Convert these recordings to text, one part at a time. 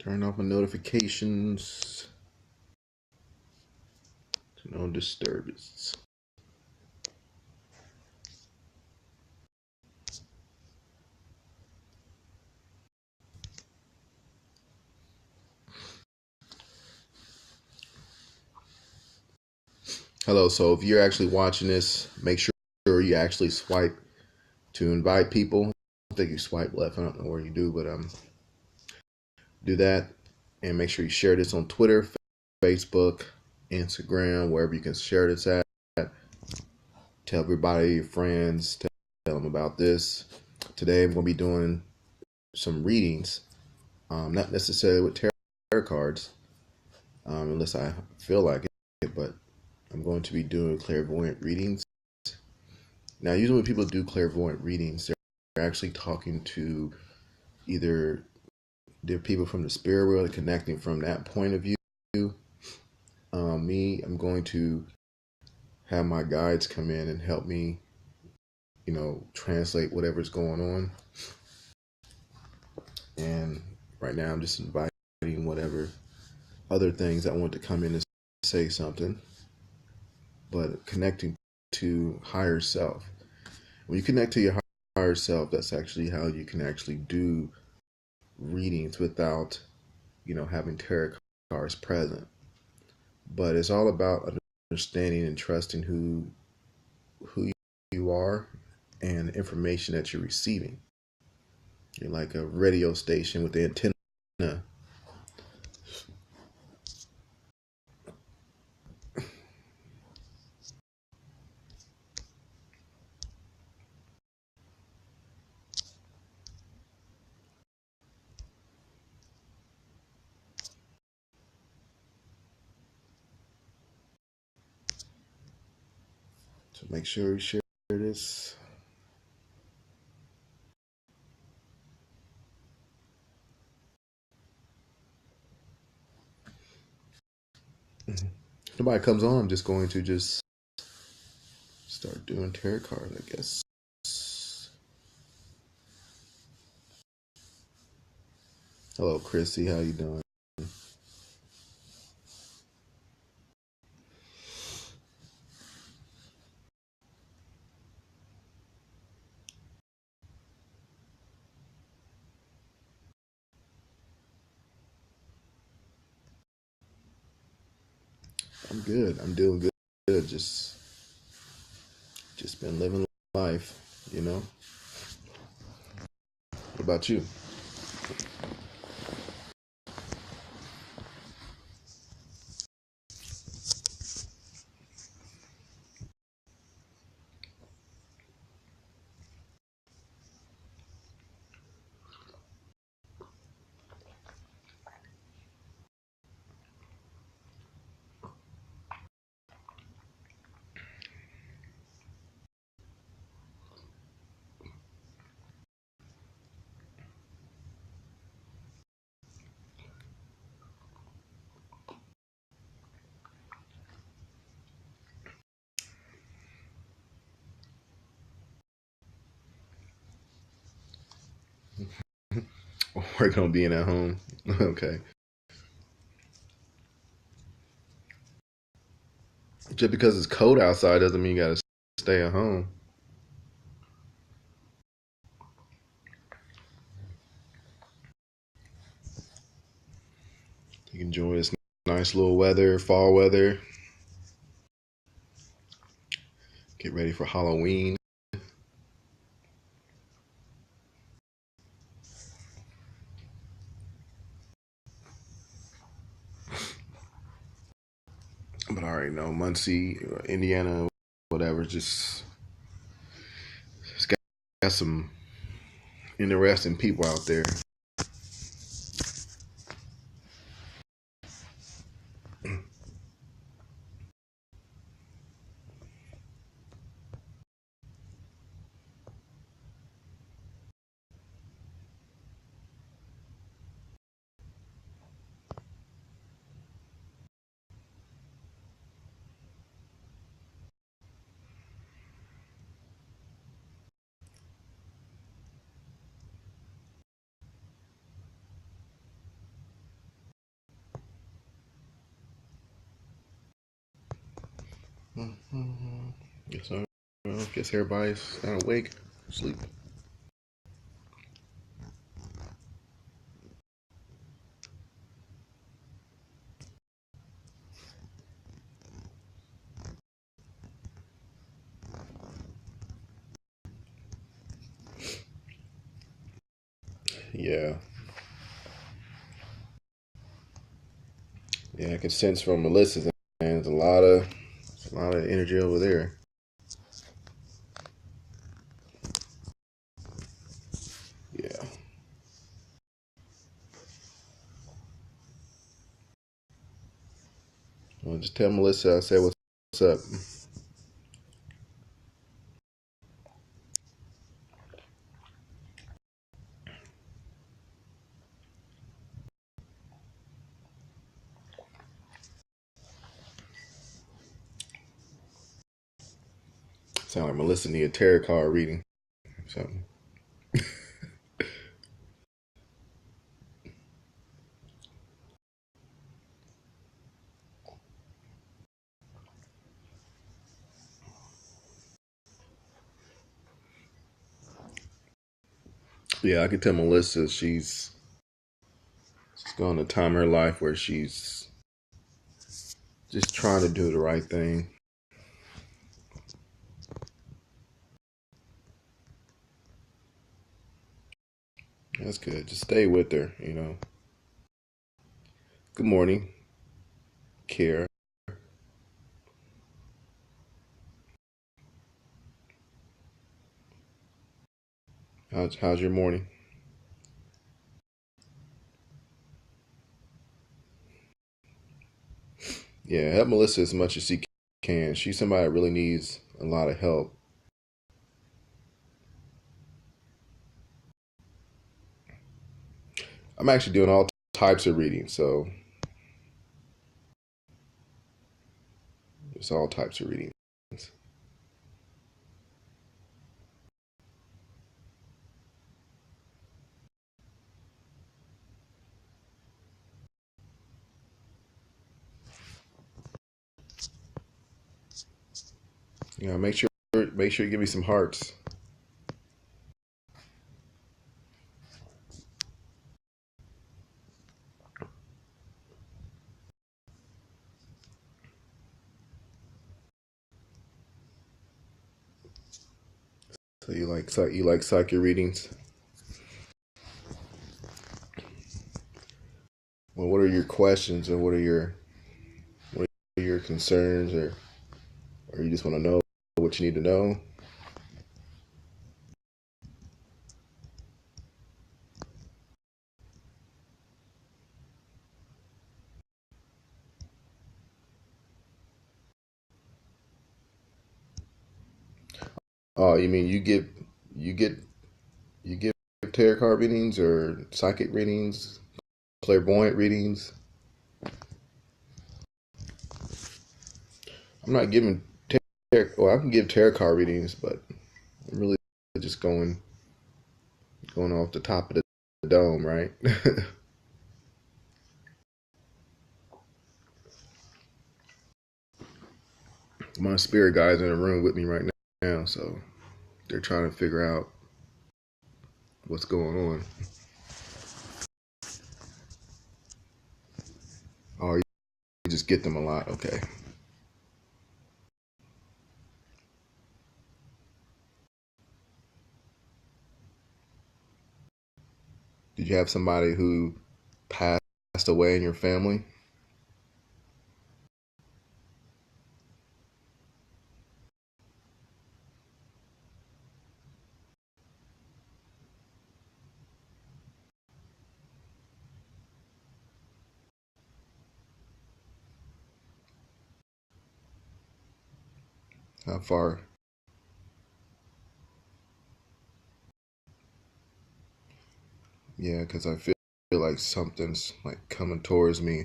Turn off my notifications to no disturbance. Hello. So if you're actually watching this, make sure you actually swipe to invite people. I think you swipe left. I don't know where you do, but do that, and make sure you share this on Twitter, Facebook, Instagram, wherever you can share this at. Tell everybody, your friends, tell them about this. Today I'm going to be doing some readings, not necessarily with tarot cards, unless I feel like it, but I'm going to be doing clairvoyant readings. Now, usually when people do clairvoyant readings, they're actually talking to either they're people from the spirit world, connecting from that point of view. I'm going to have my guides come in and help me, translate whatever's going on. And right now, I'm just inviting whatever other things I want to come in and say something, but connecting to higher self. When you connect to your higher self, that's actually how you can actually do readings without, having tarot cards present. But it's all about understanding and trusting who you are and the information that you're receiving. You're like a radio station with the antenna. So make sure you share this. If nobody comes on, I'm just going to just start doing tarot cards, I guess. Hello, Chrissy. How you doing? I'm good. I'm doing good. Good. Just been living life. What about you? Working on being at home. Okay. Just because it's cold outside doesn't mean you gotta stay at home. You can enjoy this nice little weather, fall weather. Get ready for Halloween. But I already know Muncie, Indiana, whatever. Just it's got some interesting people out there. Mm-hmm. Guess everybody's not awake, sleep. Yeah, yeah. I can sense from Melissa's, and there's a lot of energy over there. Yeah. Well, just tell Melissa I said what's up. Sound like Melissa need a tarot card reading. Something. Yeah, I can tell Melissa she's going a time in her life where she's just trying to do the right thing. That's good. Just stay with her. Good morning, Kara. How's your morning? Yeah, help Melissa as much as she can. She's somebody that really needs a lot of help. I'm actually doing all types of reading, so it's all types of readings. Make sure you give me some hearts. So you like psychic readings? Well, what are your questions, or what are your concerns, or you just want to know what you need to know? Oh, you mean you get you give tarot card readings or psychic readings, clairvoyant readings? I'm not giving tarot. Well, I can give tarot card readings, but I'm really just going off the top of the dome, right? My spirit guides in the room with me right now, so they're trying to figure out what's going on. Oh, you just get them a lot. Okay. Did you have somebody who passed away in your family? How far? Yeah, because I feel like something's like coming towards me.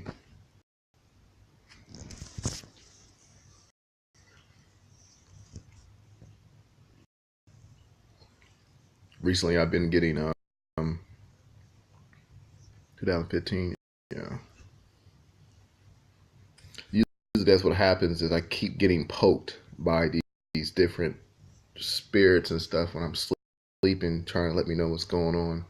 Recently, I've been getting 2015. Yeah, usually that's what happens is I keep getting poked by these different spirits and stuff when I'm sleeping, trying to let me know what's going on.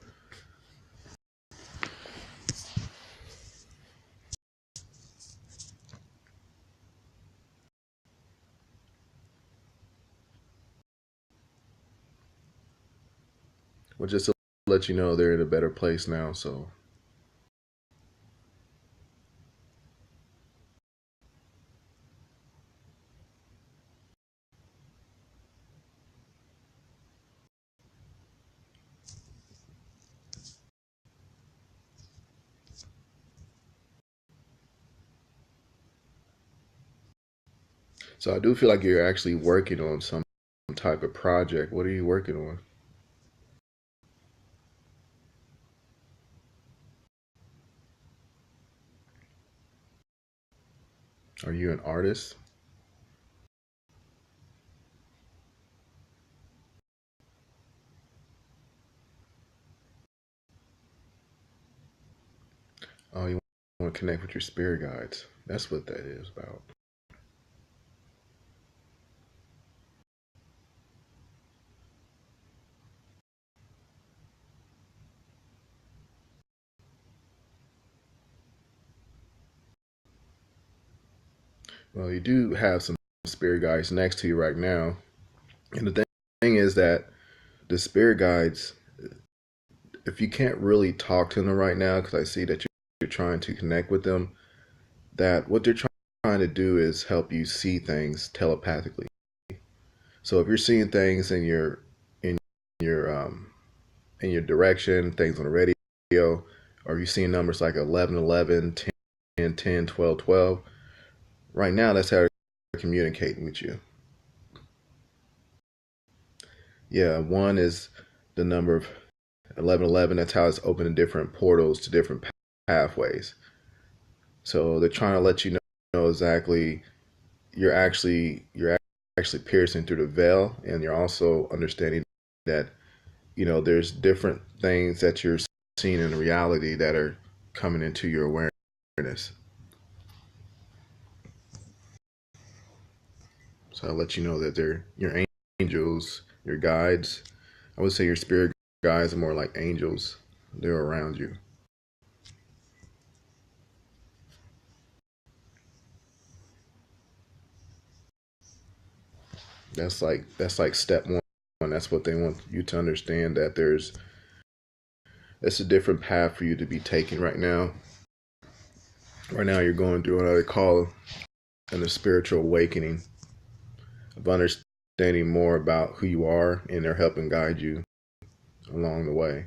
Well, just to let you know, they're in a better place now. So, so I do feel like you're actually working on some type of project. What are you working on? Are you an artist? Oh, you want to connect with your spirit guides. That's what that is about. Well, you do have some spirit guides next to you right now. And the thing is that the spirit guides, if you can't really talk to them right now, because I see that you're trying to connect with them, that what they're trying to do is help you see things telepathically. So if you're seeing things in your in your direction, things on the radio, or you're seeing numbers like 11, 11, 10, 10, 12, 12, right now that's how they're communicating with you. Yeah, one is the number of 1111. That's how it's opening different portals to different pathways. So they're trying to let you know exactly you're actually piercing through the veil, and you're also understanding that there's different things that you're seeing in reality that are coming into your awareness. So I'll let you know that they're your angels, your guides. I would say your spirit guides are more like angels. They're around you. That's like step one. That's what they want you to understand, that it's a different path for you to be taking right now. Right now you're going through what I call an a spiritual awakening of understanding more about who you are, and they're helping guide you along the way.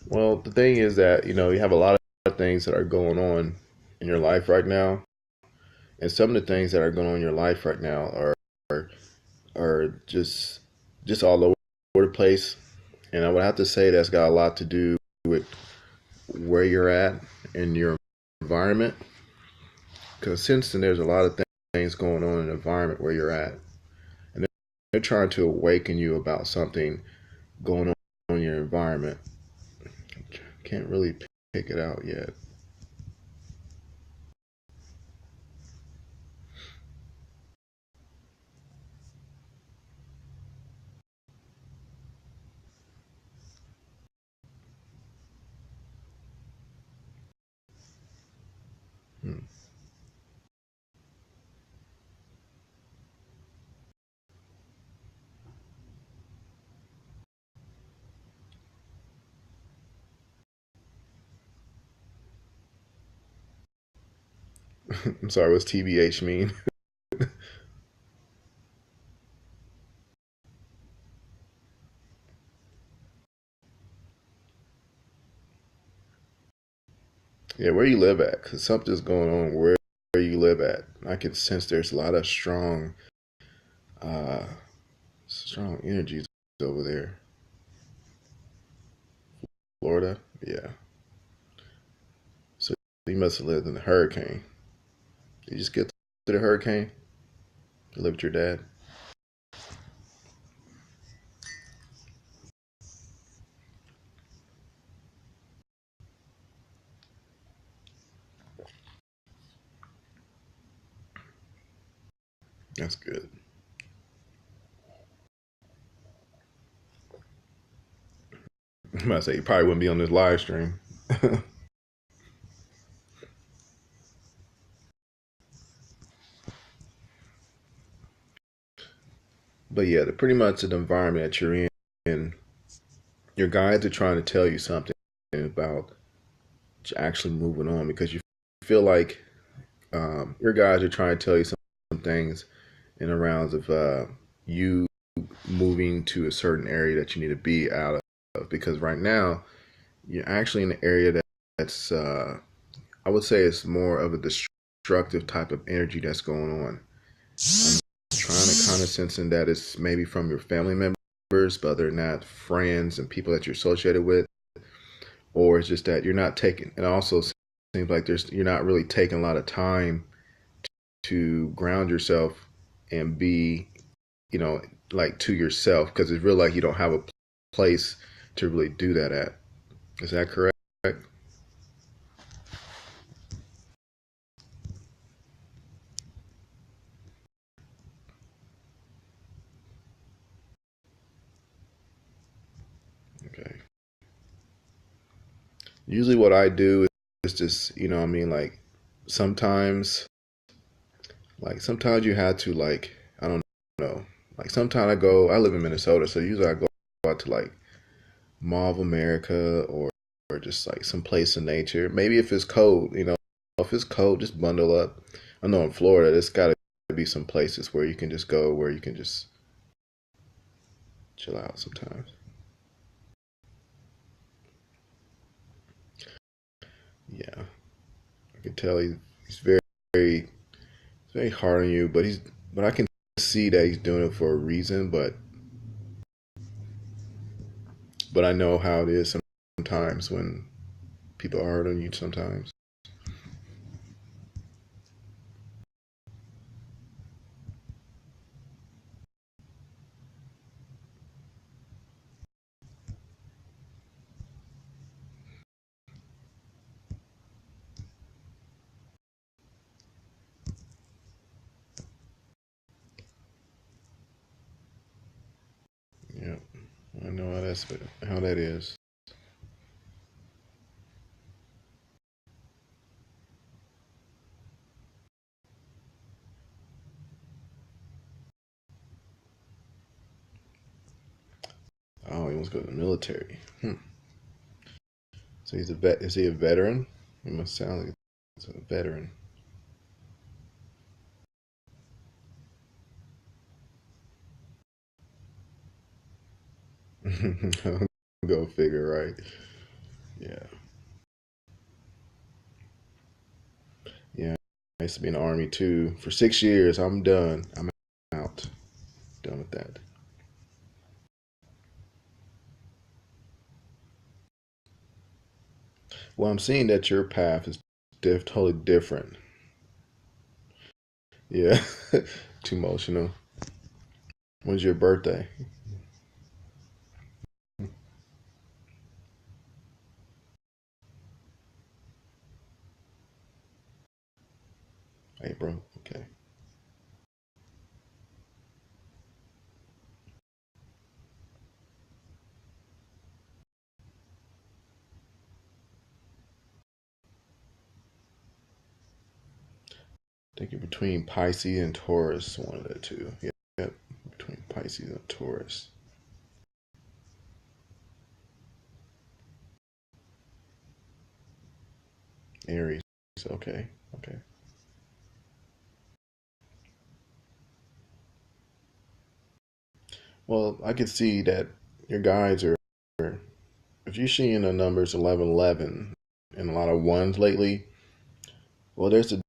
Well, the thing is that you have a lot of things that are going on in your life right now, and some of the things that are going on in your life right now are just all over the place. And I would have to say that's got a lot to do with where you're at in your environment. Because since then, there's a lot of things going on in the environment where you're at, and they're trying to awaken you about something going on in your environment. Can't really pick it out yet. Hmm. I'm sorry, what's TBH mean? Yeah, where you live at? Because something's going on where you live at. I can sense there's a lot of uh, strong energies over there. Florida. Yeah. So you must have lived in the hurricane. Did you just get to the hurricane? You lived with your dad? That's good. I'm about to say you probably wouldn't be on this live stream. But yeah, pretty much the environment that you're in, your guides are trying to tell you something about actually moving on because you feel like your guides are trying to tell you some things in the rounds of you moving to a certain area that you need to be out of because right now you're actually in an area that's I would say it's more of a destructive type of energy that's going on. I'm trying to kind of sensing that it's maybe from your family members, but they're not friends and people that you're associated with, or it's just that you're not taking. It also seems like you're not really taking a lot of time to ground yourself and be, you know, like to yourself because it's real like you don't have a place to really do that at. Is that correct? Okay. Usually, what I do is just, I mean, sometimes, sometimes you had to, I don't know, sometimes I live in Minnesota, so usually I go out to Mall of America or just like some place in nature. Maybe if it's cold, if it's cold, just bundle up. I know in Florida, there's got to be some places where you can just go where you can just chill out sometimes. Yeah, I can tell he's very it's very hard on you, but I can see that he's doing it for a reason. But I know how it is sometimes when people are hard on you. Sometimes. Yeah, I know how that is. Oh, he wants to go to the military. So he's a vet. Is he a veteran? He must sound like he's a veteran. Go figure, right? Yeah, yeah. I used to be in the army too for 6 years. I'm done. I'm out. Done with that. Well, I'm seeing that your path is totally different. Yeah, too emotional. When's your birthday? April. Okay. I think you're between Pisces and Taurus, one of the two. Yep, between Pisces and Taurus. Aries. Okay. Okay. Well, I can see that your guides are. If you're seeing the numbers 1111 and a lot of ones lately, well, there's a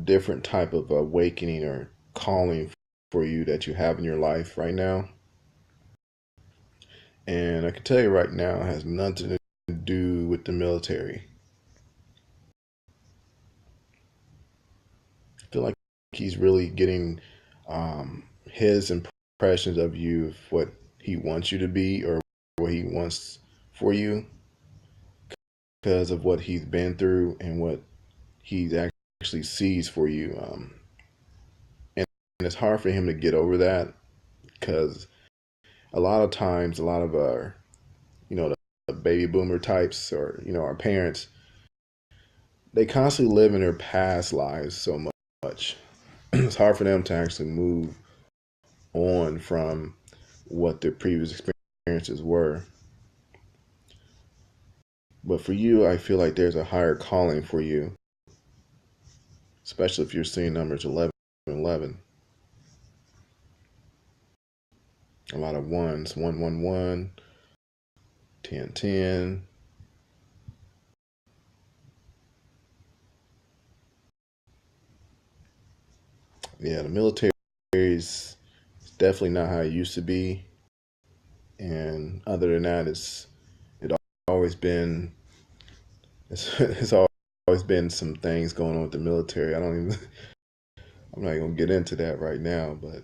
different type of awakening or calling for you that you have in your life right now. And I can tell you right now, it has nothing to do with the military? I feel like he's really getting his impressions of you, of what he wants you to be or what he wants for you, because of what he's been through and what he actually sees for you. And it's hard for him to get over that because a lot of times, a lot of our, the baby boomer types or, our parents, they constantly live in their past lives so much. It's hard for them to actually move on from what their previous experiences were. But for you, I feel like there's a higher calling for you, especially if you're seeing numbers 11 and 11. A lot of ones, 111, 1010. Yeah, the military is definitely not how it used to be. And other than that, it always been it's always been some things going on with the military. I'm not gonna get into that right now, but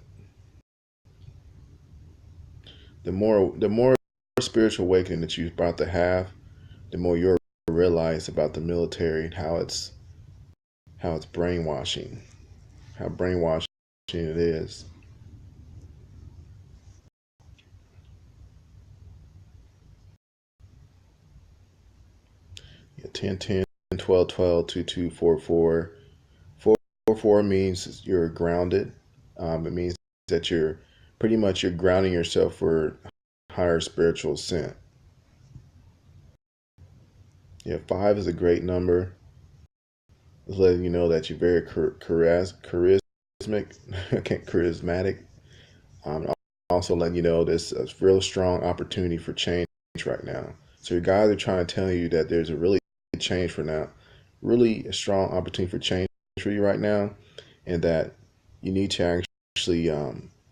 the more spiritual awakening that you're about to have, the more you'll realize about the military and how it's brainwashing, how brainwashing it is. Yeah, 10, 10, 12, 12, 2, 2, 4, 4. 4, 4 means you're grounded. It means that you're grounding yourself for higher spiritual ascent. Yeah, 5 is a great number. It's letting you know that you're very charismatic. I can't charismatic. Um, Also letting you know there's a real strong opportunity for change right now. So your guys are trying to tell you that there's a really change for now, really a strong opportunity for change for you right now, and that you need to actually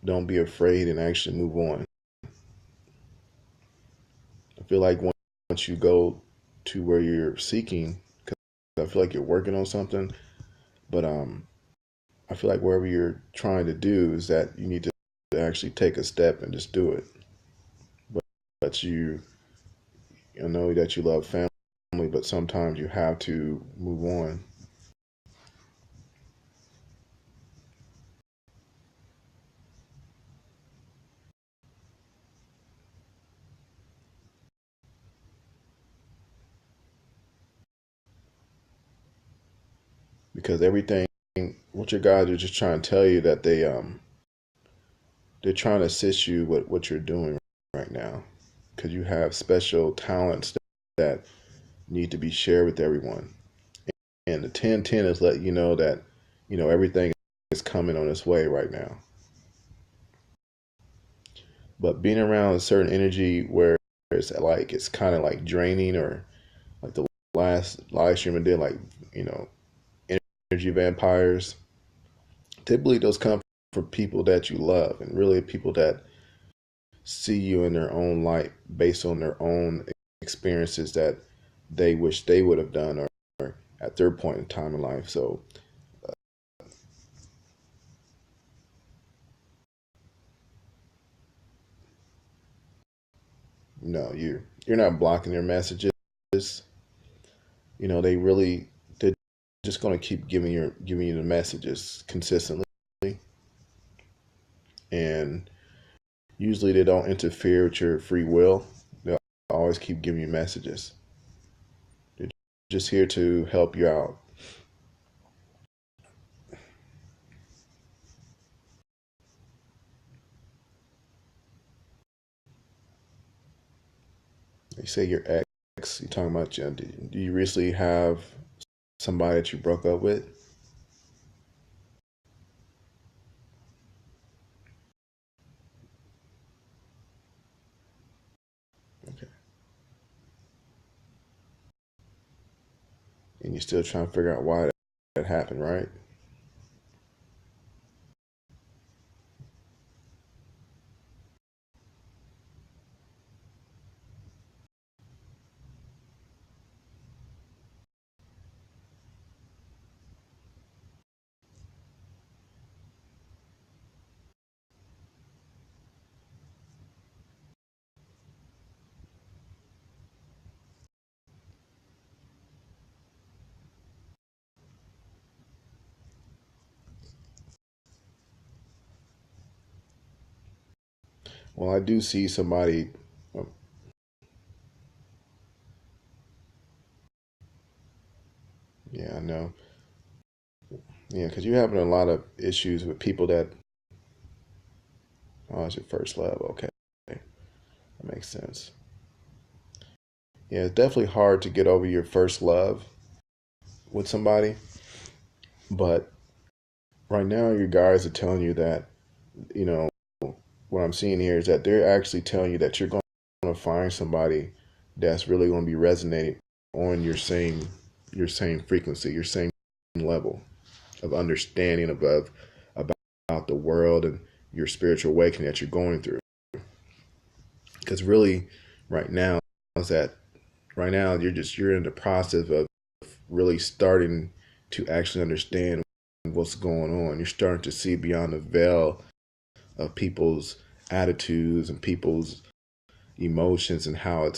don't be afraid and actually move on. I feel like once you go to where you're seeking, because I feel like you're working on something, but I feel like wherever you're trying to do is that you need to actually take a step and just do it. But you know that you love family, but sometimes you have to move on because everything. What your guys are just trying to tell you that they're trying to assist you with what you're doing right now because you have special talents that need to be shared with everyone. And the 1010 is letting you know that everything is coming on its way right now. But being around a certain energy where it's kind of like draining, or like the last live stream I did, like you know energy vampires. Typically, those come from people that you love, and really people that see you in their own light based on their own experiences that they wish they would have done, or at their point in time in life. So no, you're not blocking their messages. They're just going to keep giving you the messages consistently, and usually they don't interfere with your free will. They'll always keep giving you messages. They're just here to help you out. They say your ex. You talking about? Do you recently have somebody that you broke up with? Okay, and you're still trying to figure out why that happened, right? Well, I do see somebody. um, Yeah, I know. Yeah, because you're having a lot of issues with people that. Oh, it's your first love. Okay, that makes sense. Yeah, it's definitely hard to get over your first love with somebody, but right now your guys are telling you that, you know, what I'm seeing here is that they're actually telling you that you're going to find somebody that's really going to be resonating on your same frequency, your same level of understanding about the world and your spiritual awakening that you're going through. Because really, right now is that right now you're in the process of really starting to actually understand what's going on. You're starting to see beyond the veil of people's attitudes and people's emotions and how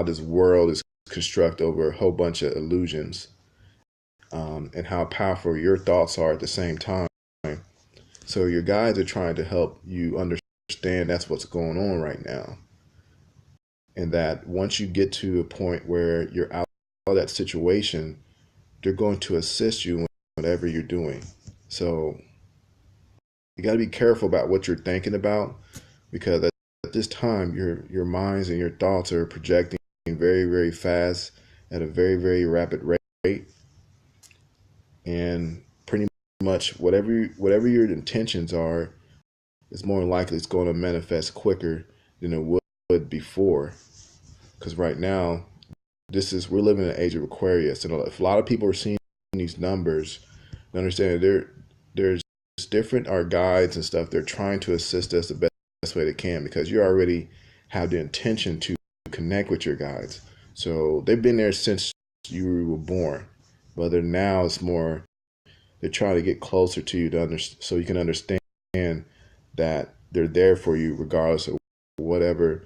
this world is constructed over a whole bunch of illusions, and how powerful your thoughts are at the same time. So your guides are trying to help you understand that's what's going on right now, and that once you get to a point where you're out of that situation, they're going to assist you in whatever you're doing. So you got to be careful about what you're thinking about, because at this time your minds and your thoughts are projecting very very fast at a very very rapid rate, and pretty much whatever your intentions are is more likely it's going to manifest quicker than it would before. Because right now we're living in an age of Aquarius, and if a lot of people are seeing these numbers, they understand that there's different our guides and stuff. They're trying to assist us the best way they can, because you already have the intention to connect with your guides. So they've been there since you were born. Whether now it's more they're trying to get closer to you so you can understand that they're there for you regardless of whatever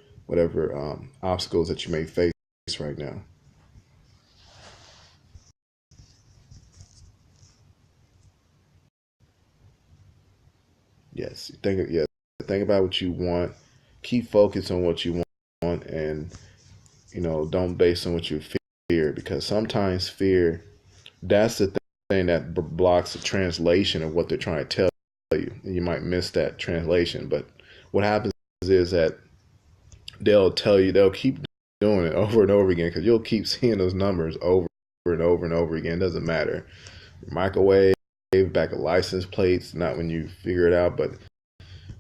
obstacles that you may face right now. Yes, think about what you want. Keep focused on what you want, and don't base on what you fear, because sometimes fear, that's the thing that blocks the translation of what they're trying to tell you. You might miss that translation, but what happens is that they'll keep doing it over and over again, because you'll keep seeing those numbers over and over and over again. It doesn't matter. Microwave, back of license plates, not when you figure it out, but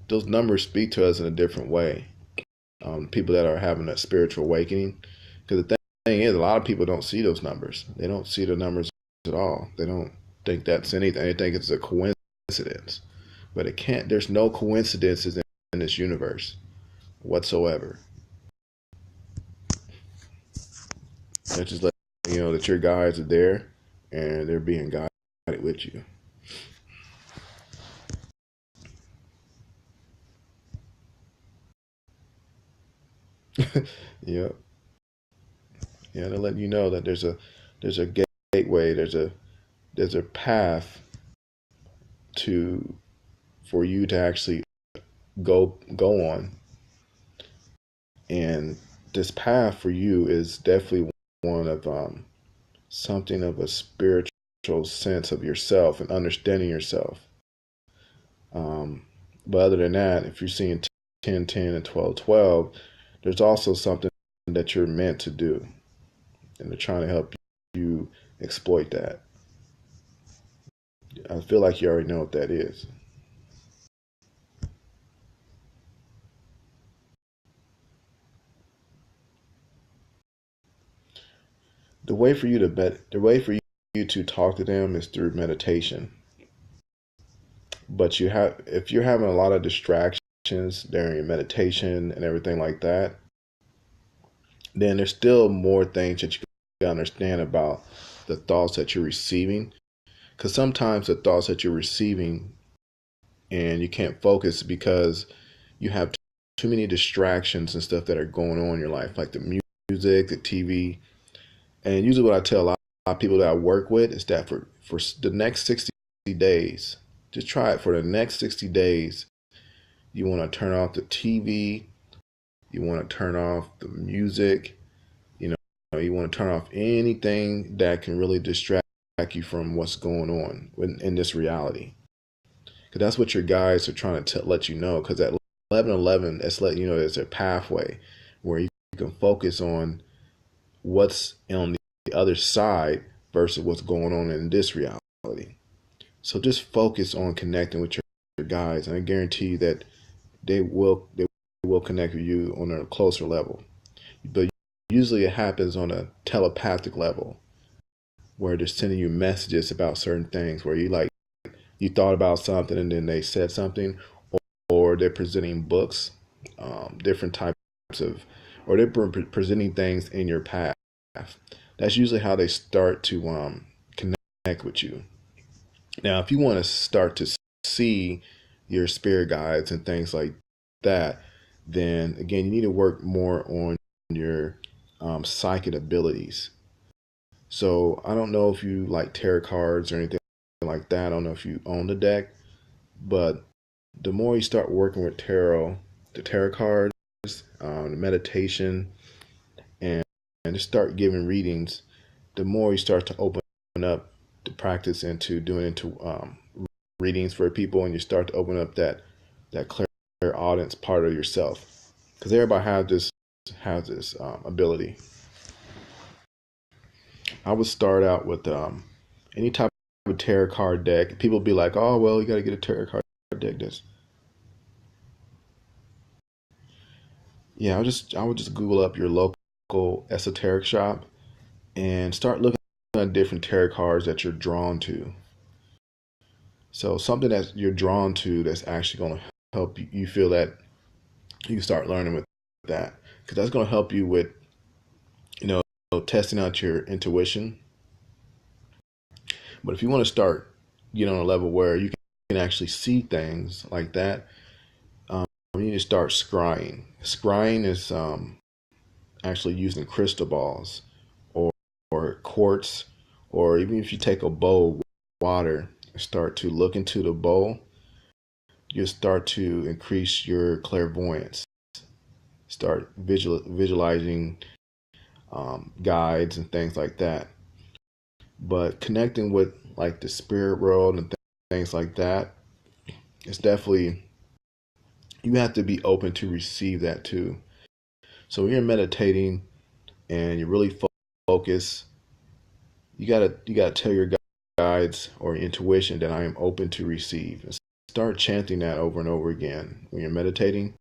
those numbers speak to us in a different way. People that are having that spiritual awakening, because the thing is, a lot of people don't see those numbers. They don't see the numbers at all. They don't think that's anything. They think it's a coincidence, but it can't. There's no coincidences in this universe whatsoever. That just let you know that your guides are there, and they're being guided with you. Yep. Yeah, they're letting you know that there's a gateway. There's a path to for you to actually go on, and this path for you is definitely one of something of a spiritual sense of yourself and understanding yourself. um, but other than that, if you're seeing 10, 10, and 12, 12, there's also something that you're meant to do, and they're trying to help you exploit that. I feel like you already know what that is. The way for you to talk to them is through meditation. But if you're having a lot of distractions during your meditation and everything like that, then there's still more things that you can understand about the thoughts that you're receiving. Because sometimes the thoughts that you're receiving and you can't focus because you have too many distractions and stuff that are going on in your life, like the music, the TV. And usually, what I tell a lot of people that I work with is that for the next 60 days, just try it for the next 60 days. You want to turn off the TV. You want to turn off the music. You know, you want to turn off anything that can really distract you from what's going on in this reality. Because that's what your guides are trying to let you know. Because at 11:11, it's letting you know there's a pathway where you can focus on what's on the other side versus what's going on in this reality. So just focus on connecting with your guides, and I guarantee you that they will connect with you on a closer level. But usually it happens on a telepathic level where they're sending you messages about certain things where you thought about something and then they said something, or they're presenting books, different types of, or they're presenting things in your path. That's usually how they start to connect with you. Now, if you want to start to see your spirit guides and things like that, then again, you need to work more on your psychic abilities. So I don't know if you like tarot cards or anything like that. I don't know if you own the deck, but the more you start working with the tarot cards, the meditation, and just start giving readings, the more you start to open up the practice into readings for people, and you start to open up that clairaudience part of yourself, because everybody has this ability. I would start out with any type of tarot card deck. People be like, "Oh, well, you got to get a tarot card deck." This, yeah, I would just Google up your local esoteric shop and start looking at different tarot cards that you're drawn to. So something that you're drawn to that's actually going to help you feel that you can start learning with that, because that's going to help you with you know testing out your intuition. But if you want to start getting on a level where you can actually see things like that, you need to start scrying. Scrying is actually using crystal balls or quartz, or even if you take a bowl of water and start to look into the bowl, you start to increase your clairvoyance. Start visualizing guides and things like that. But connecting with like the spirit world and things like that, it's definitely, you have to be open to receive that too. So when you're meditating and you really focus, you gotta tell your guides or intuition that I am open to receive. And start chanting that over and over again when you're meditating.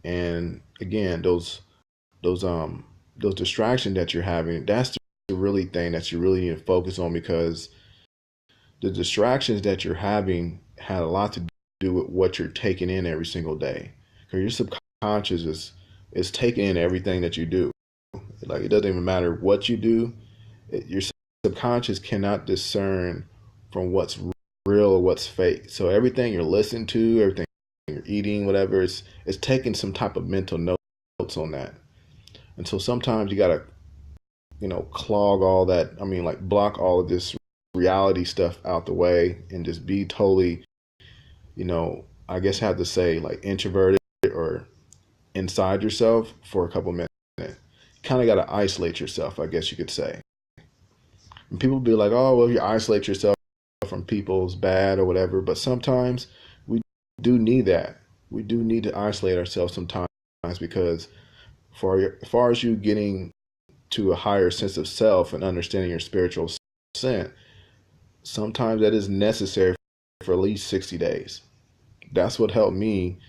And again, those distractions that you're having, that's the really thing that you really need to focus on, because the distractions that you're having had a lot to do with what you're taking in every single day. Because your subconscious is taking in everything that you do. Like, it doesn't even matter what you do. Your subconscious cannot discern from what's real or what's fake. So everything you're listening to, everything you're eating, whatever, it's taking some type of mental notes on that. And so sometimes you gotta, clog all that. I mean, like, block all of this reality stuff out the way and just be totally, I guess I have to say, like, introverted or inside yourself for a couple minutes. You kind of got to isolate yourself, I guess you could say. And people be like, "Oh, well, if you isolate yourself from people's bad or whatever," but sometimes we do need that. We do need to isolate ourselves sometimes, because as far as you getting to a higher sense of self and understanding your spiritual scent, sometimes that is necessary for at least 60 days. That's what helped me.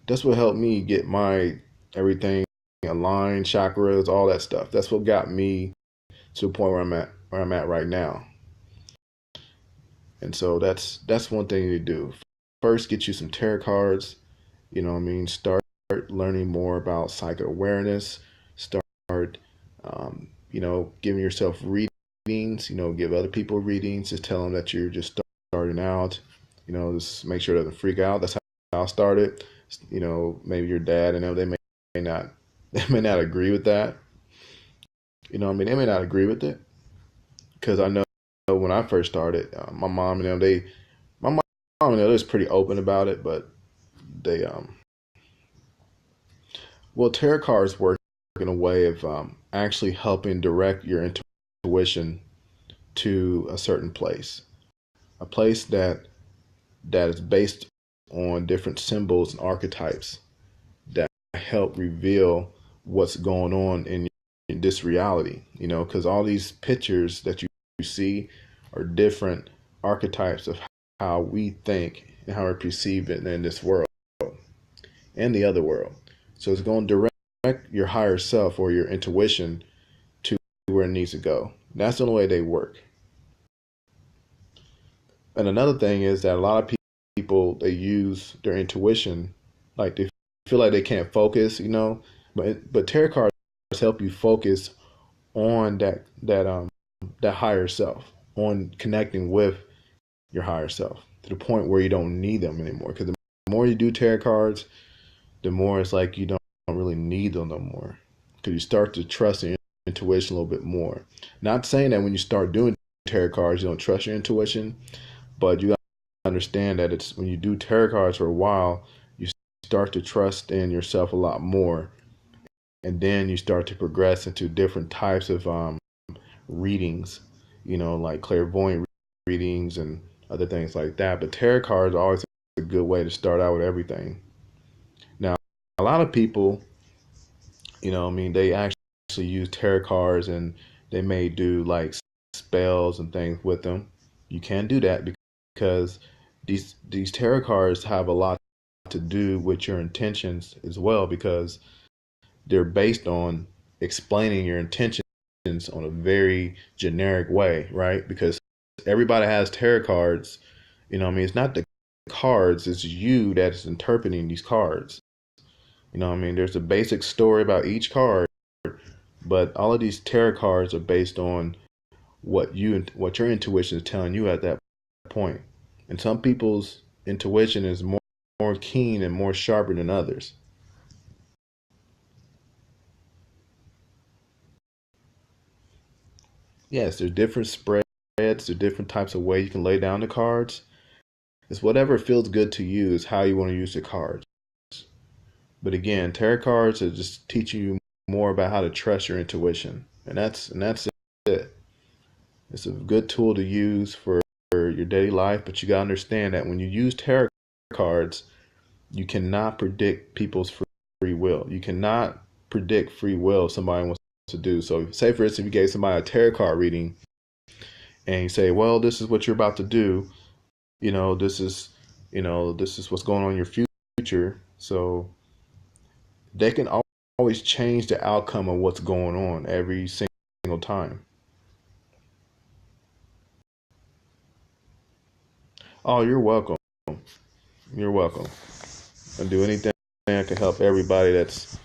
That's what helped me get my everything aligned, chakras, all that stuff. That's what got me to the point where I'm at right now. And so that's one thing to do. First, get you some tarot cards. You know what I mean? Start learning more about psychic awareness. Start, giving yourself readings. Give other people readings. Just tell them that you're just starting out. Just make sure it doesn't freak out. That's how I started. Maybe your dad and them, may not they may not agree with that. They may not agree with it, because I know when I first started, my mom and them, they was pretty open about it, but they well, tarot cards work in a way of actually helping direct your intuition to a certain place, a place that is based on different symbols and archetypes that help reveal what's going on in this reality. You know, because all these pictures that you see are different archetypes of how we think and how we perceive it in this world and the other world. So it's going to direct your higher self or your intuition to where it needs to go. That's the only way they work. And another thing is that a lot of people, they use their intuition, like they feel like they can't focus, you know. But tarot cards help you focus on that higher self, on connecting with your higher self to the point where you don't need them anymore. Because the more you do tarot cards, the more it's like you don't really need them no more. Because you start to trust your intuition a little bit more. Not saying that when you start doing tarot cards, you don't trust your intuition, but you got to understand that it's when you do tarot cards for a while, you start to trust in yourself a lot more. And then you start to progress into different types of readings, you know, like clairvoyant readings and other things like that. But tarot cards are always a good way to start out with everything. Now, a lot of people, you know, I mean, they actually use tarot cards and they may do like spells and things with them. You can do that because these tarot cards have a lot to do with your intentions as well, because they're based on explaining your intentions on a very generic way, right? Because everybody has tarot cards. You know what I mean? It's not the cards, it's you that's interpreting these cards. You know what I mean? There's a basic story about each card, but all of these tarot cards are based on what your intuition is telling you at that point. And some people's intuition is more keen and more sharper than others. Yes, there's different spreads, there's different types of ways you can lay down the cards. It's whatever feels good to you is how you want to use the cards. But again, tarot cards are just teaching you more about how to trust your intuition. And that's it. It's a good tool to use for your daily life, but you gotta understand that when you use tarot cards, you cannot predict people's free will. You cannot predict free will somebody wants to do. So say for instance, if you gave somebody a tarot card reading and you say, well, this is what you're about to do, you know, this is what's going on in your future. So they can always change the outcome of what's going on every single time. Oh, you're welcome. You're welcome. I do anything I can help everybody. That's,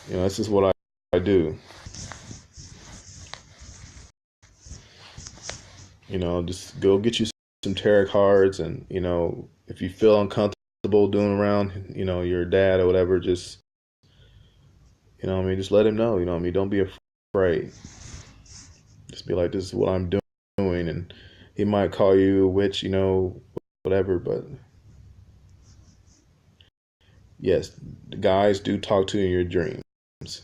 you know, that's just what I do. You know, just go get you some tarot cards, and you know, if you feel uncomfortable doing around, you know, your dad or whatever, just, you know, what I mean, just let him know. You know, what I mean, don't be afraid. Just be like, this is what I'm doing, and he might call you a witch, you know, whatever. But yes, the guys do talk to you in your dreams,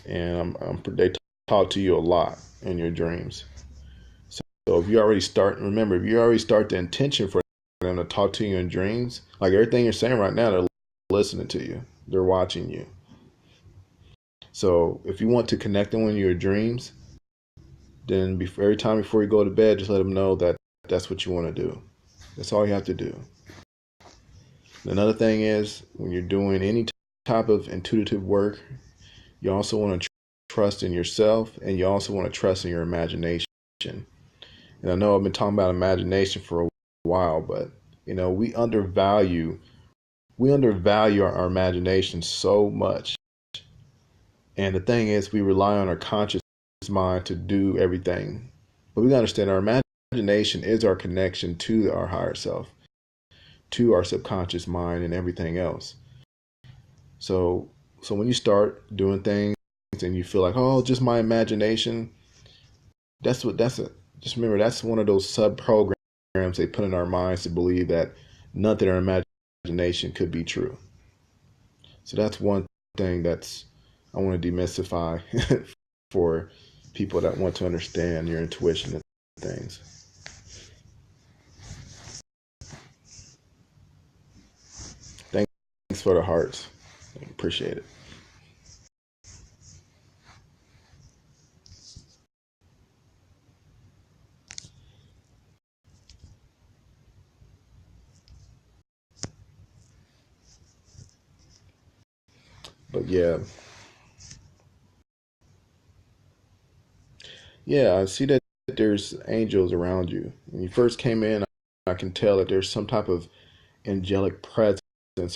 and they talk to you a lot in your dreams. So if you already start, remember, if you already start the intention for them to talk to you in dreams, like everything you're saying right now, they're listening to you, they're watching you. So if you want to connect them in your dreams, then every time before you go to bed, just let them know that that's what you want to do. That's all you have to do. Another thing is, when you're doing any type of intuitive work, you also want to trust in yourself, and you also want to trust in your imagination. And I know I've been talking about imagination for a while, but you know, we undervalue our imagination so much. And the thing is, we rely on our conscious mind to do everything. But we gotta understand our imagination is our connection to our higher self, to our subconscious mind and everything else. So when you start doing things and you feel like, oh, just my imagination, just remember, that's one of those sub programs they put in our minds to believe that nothing in our imagination could be true. So that's one thing that's I want to demystify for people that want to understand your intuition and things. Thanks for the hearts. Appreciate it. But yeah, I see that there's angels around you. When you first came in, I can tell that there's some type of angelic presence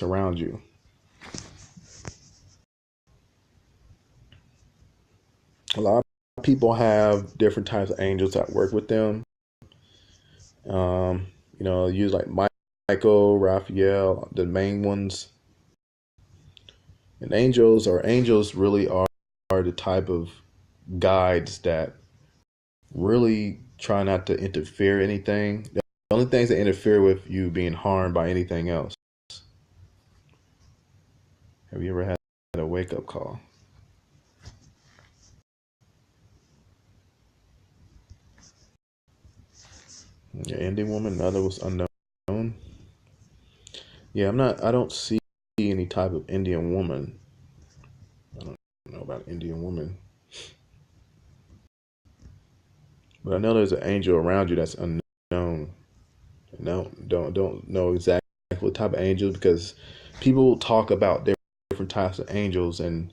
around you. A lot of people have different types of angels that work with them. Use like Michael, Raphael, the main ones. And angels really are the type of guides that really try not to interfere anything. The only things that interfere with you being harmed by anything else. Have you ever had a wake up call? Yeah, Indian woman, another was unknown. Yeah, I don't see any type of Indian woman. I don't know about Indian woman. But I know there's an angel around you that's unknown. No, don't know exactly what type of angel because people talk about different types of angels and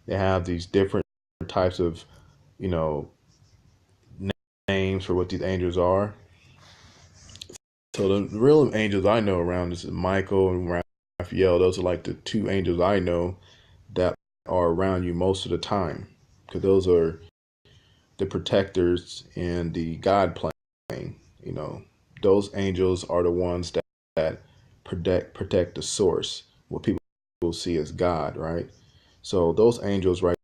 they have these different types of you know names for what these angels are. So the real angels I know around is Michael and Raphael. Those are like the two angels I know that are around you most of the time because those are the protectors and the God plane. You know, those angels are the ones that protect the source, what people will see as God, right? So those angels right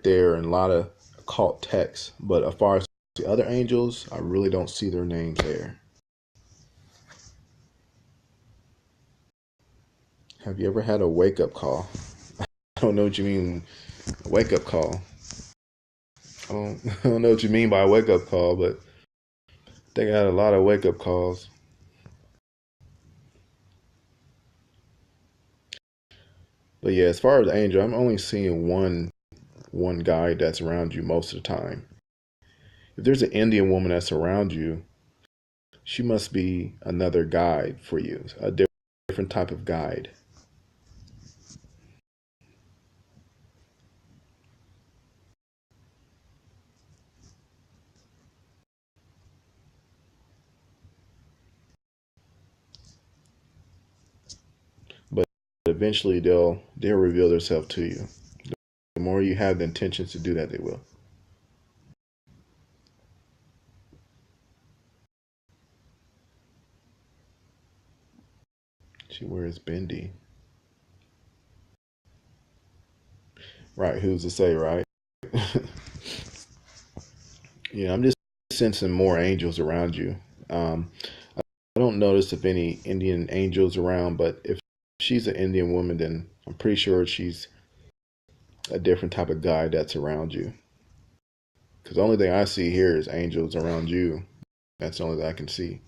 there in a lot of occult texts. But as far as the other angels, I really don't see their names there. Have you ever had a wake up call? I don't know what you mean, wake up call. I don't know what you mean by a wake up call, but I think I had a lot of wake up calls. But yeah, as far as angel, I'm only seeing one guy that's around you most of the time. If there's an Indian woman that's around you, she must be another guide for you, a different type of guide. But eventually they'll reveal themselves to you. The more you have the intentions to do that, they will. She wears bendy. Right, who's to say, right? Yeah, I'm just sensing more angels around you. I don't notice if any Indian angels around, but if she's an Indian woman, then I'm pretty sure she's a different type of guy that's around you. Because the only thing I see here is angels around you. That's the only thing I can see.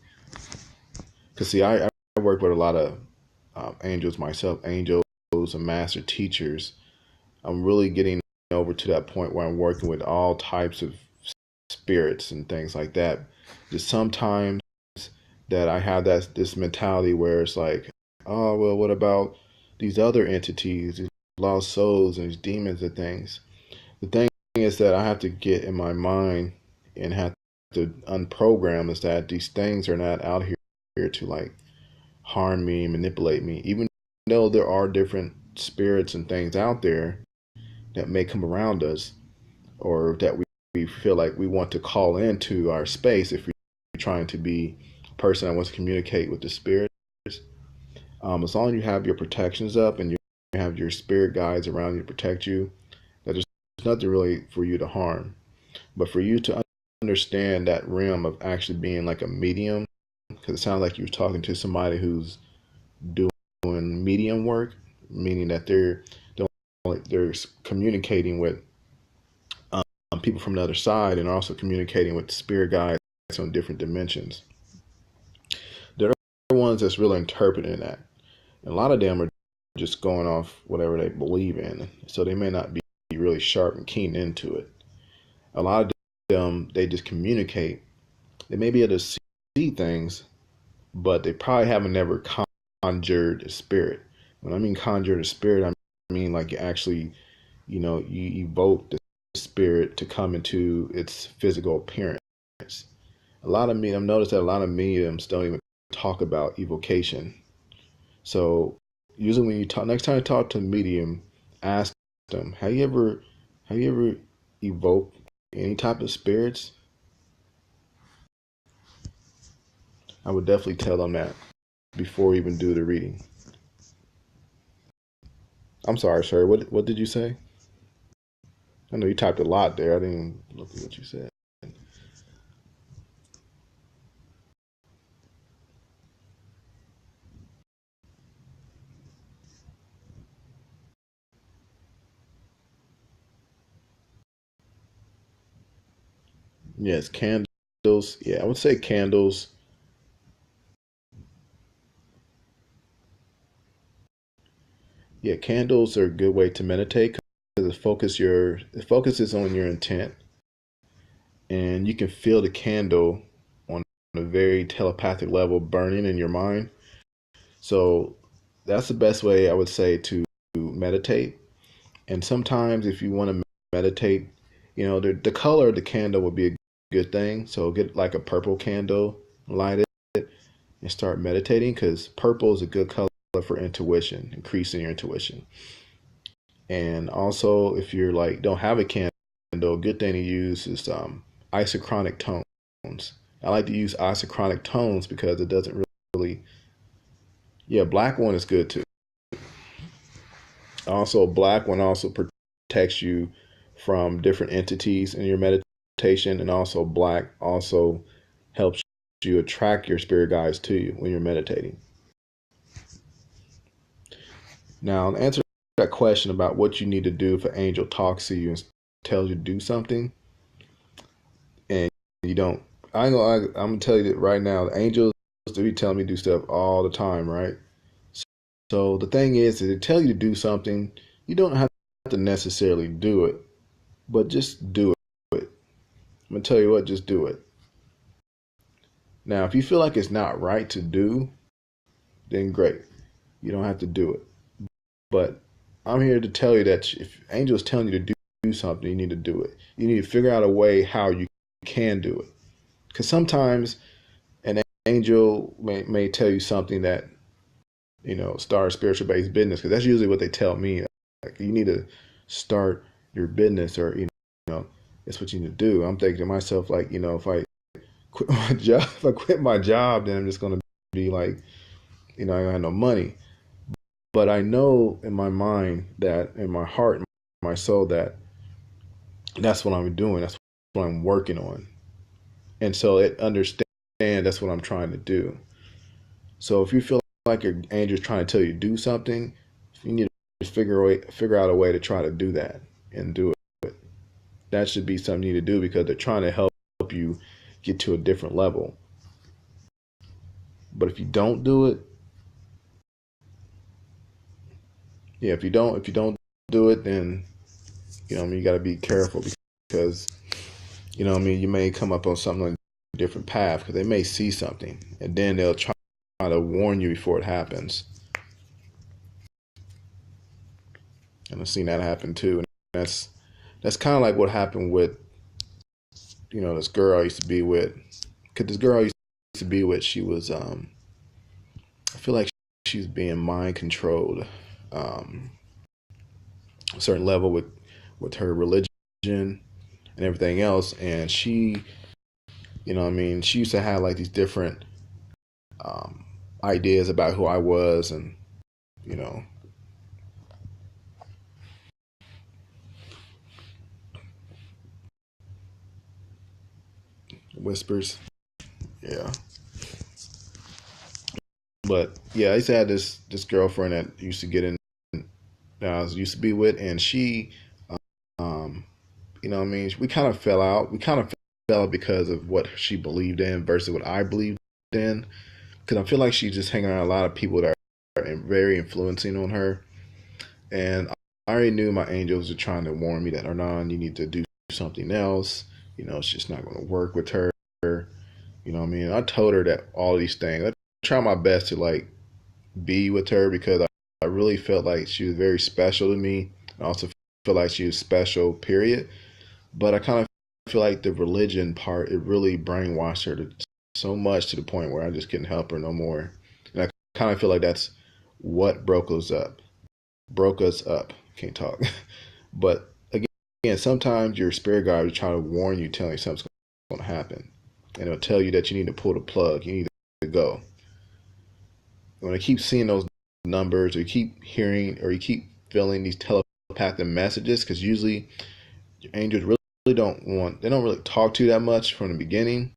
Because see, I work with a lot of angels myself, angels and master teachers. I'm really getting over to that point where I'm working with all types of spirits and things like that. Just sometimes that I have this mentality where it's like, oh well, what about these other entities, these lost souls and these demons and things? The thing is that I have to get in my mind and have to unprogram is that these things are not out here to like harm me, manipulate me. Even though there are different spirits and things out there that may come around us or that we feel like we want to call into our space if we're trying to be a person that wants to communicate with the spirits. As long as you have your protections up and you have your spirit guides around you to protect you, that there's nothing really for you to harm. But for you to understand that realm of actually being like a medium, because it sounds like you're talking to somebody who's doing doing medium work, meaning that they're communicating with people from the other side and also communicating with spirit guides on different dimensions. They're the ones that's really interpreting that. And a lot of them are just going off whatever they believe in, so they may not be really sharp and keen into it. A lot of them, they just communicate. They may be able to see things, but they probably haven't never conjured a spirit. When I mean conjured a spirit, I mean like you actually, you evoke the spirit to come into its physical appearance. A lot of I've noticed that a lot of mediums don't even talk about evocation. So usually when you talk, next time you talk to a medium, ask them, have you ever evoked any type of spirits? I would definitely tell them that before we even do the reading. I'm sorry, sir. What did you say? I know you typed a lot there. I didn't even look at what you said. Yes, candles. Yeah, I would say candles. Yeah, candles are a good way to meditate because it focuses on your intent, and you can feel the candle on a very telepathic level burning in your mind. So that's the best way I would say to meditate. And sometimes if you want to meditate, the color of the candle would be a good thing. So get like a purple candle, light it, and start meditating because purple is a good color for intuition, increasing your intuition. And also, if you're like don't have a candle, a good thing to use is isochronic tones. I like to use isochronic tones because it doesn't really. Yeah, black one is good too. Also, black one also protects you from different entities in your meditation, and also black also helps you attract your spirit guides to you when you're meditating. Now, to answer that question about what you need to do if an angel talks to you and tells you to do something, and you don't, I'm gonna tell you that right now, the angels to be telling me to do stuff all the time, right? So the thing is, if they tell you to do something, you don't have to necessarily do it, but just do it. I'm gonna tell you what, just do it. Now, if you feel like it's not right to do, then great. You don't have to do it. But I'm here to tell you that if angels telling you to do something, you need to do it. You need to figure out a way how you can do it. Because sometimes an angel may tell you something that, start a spiritual based business. Because that's usually what they tell me. Like, you need to start your business or, it's what you need to do. I'm thinking to myself, like, if I quit my job, if I quit my job, then I'm just going to be like, I don't have no money. But I know in my mind that, in my heart, my soul, that that's what I'm doing. That's what I'm working on. And so it understand that's what I'm trying to do. So if you feel like your angel's trying to tell you to do something, you need to figure out a way to try to do that and do it. That should be something you need to do because they're trying to help you get to a different level. But if you don't do it, yeah, if you don't do it, then you got to be careful because you may come up on something like a different path because they may see something and then they'll try to warn you before it happens. And I've seen that happen too. And that's kind of like what happened with this girl I used to be with. Because this girl I used to be with, she was I feel like she's being mind controlled, a certain level with her religion and everything else. And she, she used to have like these different um, ideas about who I was, and you know, whispers. Yeah, But yeah, I used to have this girlfriend that used to get in that I was used to be with, and she, um, what I mean, we kind of fell out. We kind of fell out because of what she believed in versus what I believed in. Because I feel like she's just hanging around a lot of people that are very influencing on her, and I already knew my angels were trying to warn me that, Hernan, you need to do something else. It's just not going to work with her. What I mean? I told her that all of these things. I try my best to like be with her because I really felt like she was very special to me. I also feel like she was special, period. But I kind of feel like the religion part, it really brainwashed her so much to the point where I just couldn't help her no more. And I kind of feel like that's what broke us up. Broke us up. Can't talk. But again, sometimes your spirit guide will try to warn you, telling you something's going to happen. And it'll tell you that you need to pull the plug. You need to go. When I keep seeing those numbers, or you keep hearing, or you keep feeling these telepathic messages, because usually your angels they don't really talk to you that much from the beginning.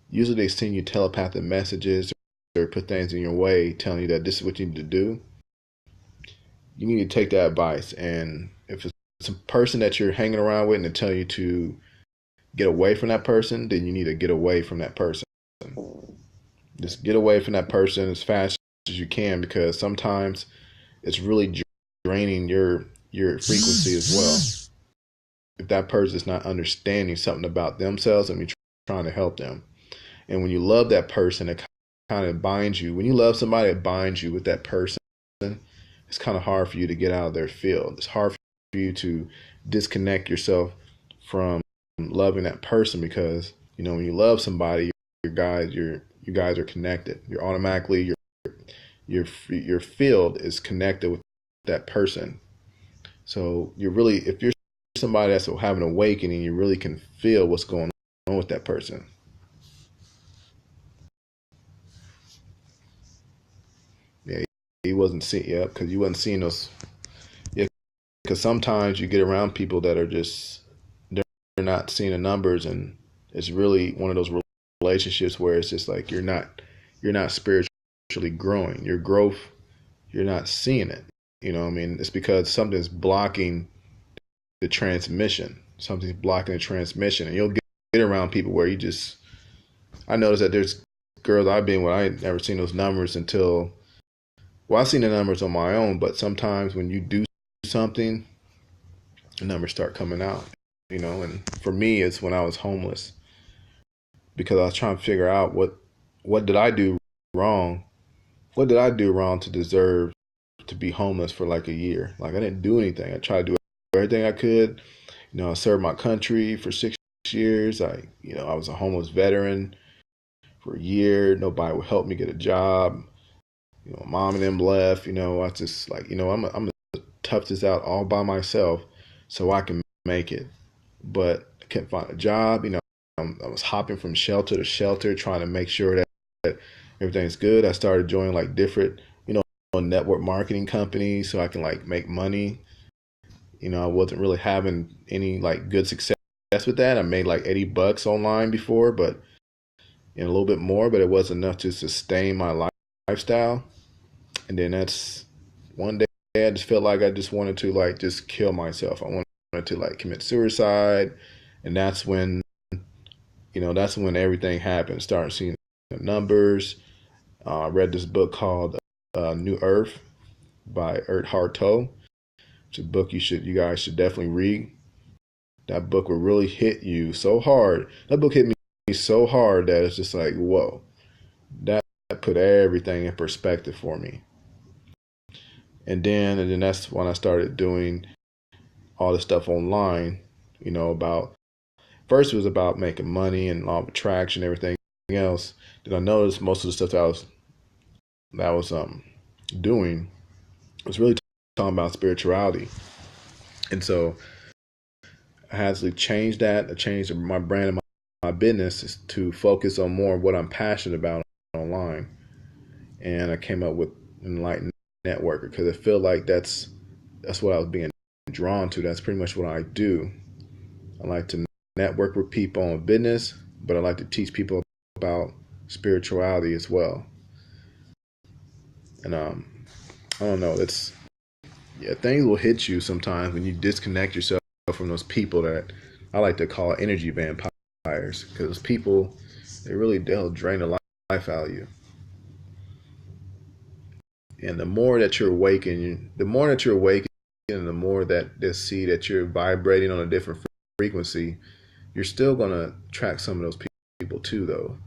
Usually they send you telepathic messages or put things in your way telling you that this is what you need to do. You need to take that advice. And if it's a person that you're hanging around with and they tell you to get away from that person, then you need to get away from that person. Just get away from that person as fast as you can, because sometimes it's really draining your frequency as well. If that person is not understanding something about themselves and you're trying to help them. And when you love that person, it kind of binds you. When you love somebody, it binds you with that person. It's kind of hard for you to get out of their field. It's hard for you to disconnect yourself from loving that person, because when you love somebody, you guys are connected. You're automatically your field is connected with that person. So if you're somebody that's having an awakening, you really can feel what's going on with that person. Yeah, he wasn't seeing. Yeah, because you wasn't seeing those. Yeah, because sometimes you get around people that are just they're not seeing the numbers, and it's really one of those relationships where it's just like you're not spiritually growing. Your growth, you're not seeing it. What I mean? It's because something's blocking the transmission. Something's blocking the transmission, and you'll get around people where you just. I noticed that there's girls I've been with. I ain't never seen those numbers until. Well, I've seen the numbers on my own, but sometimes when you do something, the numbers start coming out. And for me, it's when I was homeless, because I was trying to figure out what did I do wrong? What did I do wrong to deserve to be homeless for like a year? Like, I didn't do anything. I tried to do everything I could. I served my country for 6 years. I was a homeless veteran for a year. Nobody would help me get a job. Mom and them left. I just like, I'm gonna tough this out all by myself so I can make it. But I couldn't find a job. I was hopping from shelter to shelter trying to make sure that everything's good. I started joining like different, network marketing companies so I can like make money. I wasn't really having any like good success with that. I made like $80 online before, but a little bit more, but it wasn't enough to sustain my lifestyle. And then that's one day I just felt like I just wanted to like just kill myself. I wanted to like commit suicide. And that's when everything happened. Started seeing the numbers. I read this book called New Earth by Eckhart Tolle. It's a book you guys should definitely read. That book will really hit you so hard. That book hit me so hard that it's just like, whoa. That put everything in perspective for me. And then that's when I started doing all this stuff online, about first it was about making money and law of attraction, everything else. Then I noticed most of the stuff that I was doing was really talking about spirituality. And so I had to change that. I changed my brand and my business is to focus on more of what I'm passionate about online. And I came up with Enlightened Networker because I feel like that's what I was being drawn to. That's pretty much what I do. I like to network with people on business, but I like to teach people about spirituality as well. And I don't know. It's yeah, things will hit you sometimes when you disconnect yourself from those people that I like to call energy vampires, because people they'll drain the life out of you. And the more that you're awakened, and the more that they see that you're vibrating on a different frequency, you're still gonna attract some of those people too, though.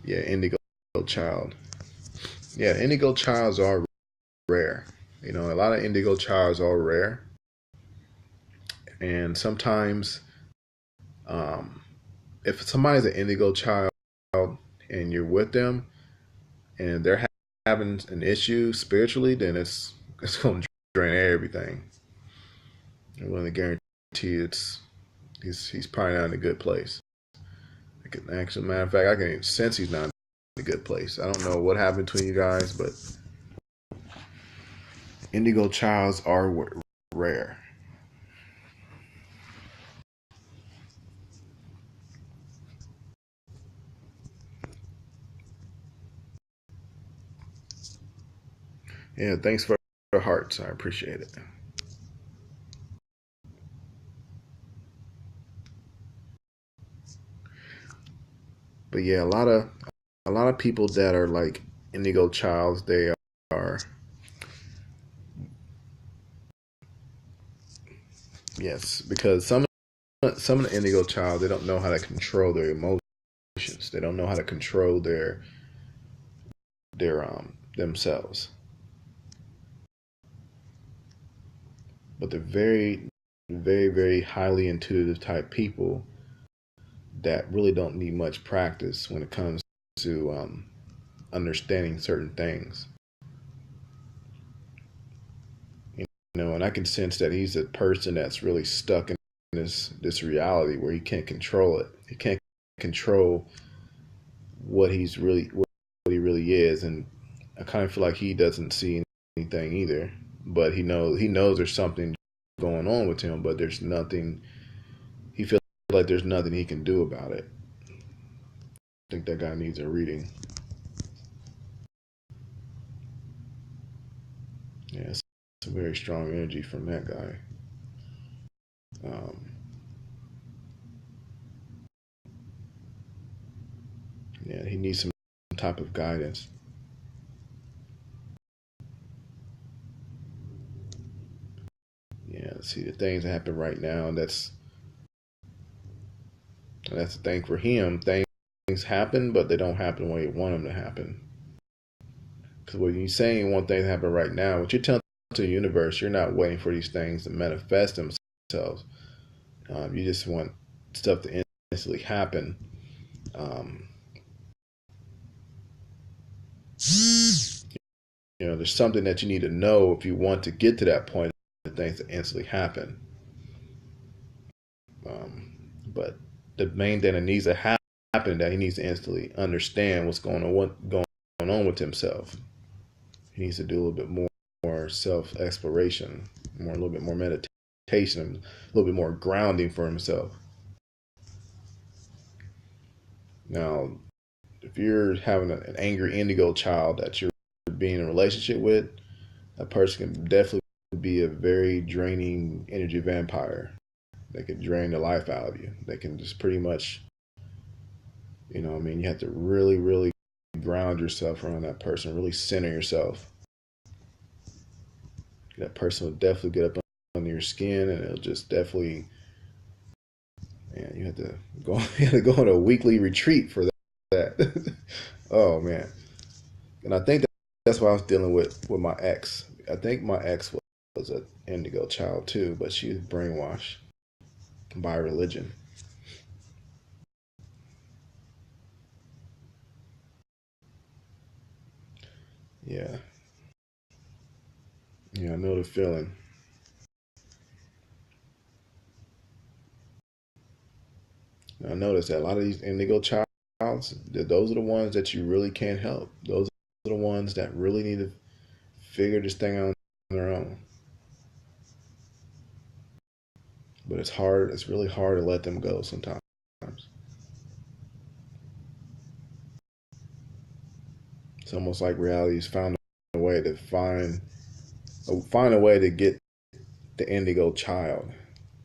Yeah, indigo child. Yeah, indigo childs are rare. You know, a lot of indigo childs are rare, and sometimes, um, if somebody's an indigo child and you're with them and they're having an issue spiritually, then it's going to drain everything. I'm willing to guarantee he's probably not in a good place. Actually, matter of fact, I can sense he's not in a good place. I don't know what happened between you guys, but indigo childs are rare. Yeah, thanks for the hearts. I appreciate it. But yeah, a lot of people that are like indigo childs, they are, yes, because some of the indigo child, they don't know how to control their emotions. They don't know how to control their themselves. But they're very, very, very highly intuitive type people that really don't need much practice when it comes to understanding certain things. You know, and I can sense that he's a person that's really stuck in this reality where he can't control it. He can't control what he really is, and I kind of feel like he doesn't see anything either. But he knows there's something going on with him, but there's nothing. He feels like there's nothing he can do about it. I think that guy needs a reading. Yeah, it's a very strong energy from that guy. Um, yeah, he needs some type of guidance. Yeah, see the things that happen right now. That's the thing for him. Things happen, but they don't happen the way you want them to happen. Because when you're saying one thing to happen right now, what you're telling to the universe, you're not waiting for these things to manifest themselves. You just want stuff to instantly happen. Um, there's something that you need to know if you want to get to that point of things to instantly happen. But the main thing that needs to happen that he needs to instantly understand what's going on with himself. He needs to do a little bit more self exploration, a little bit more meditation, a little bit more grounding for himself. Now, if you're having an angry indigo child that you're being in a relationship with, a person can definitely be a very draining energy vampire. They can drain the life out of you. They can just pretty much, you have to really, really ground yourself around that person, really center yourself. That person will definitely get up under your skin, and it'll just definitely, man, you have to go, you have to go on a weekly retreat for that. Oh man, and I think that's why I was dealing with my ex. I think my ex was an indigo child too, but she was brainwashed by religion. Yeah, yeah, I know the feeling. I noticed that a lot of these indigo childs, those are the ones that you really can't help. Those are the ones that really need to figure this thing out on their own. But it's hard. It's really hard to let them go sometimes. It's almost like reality's found a way to find a way to get the indigo child.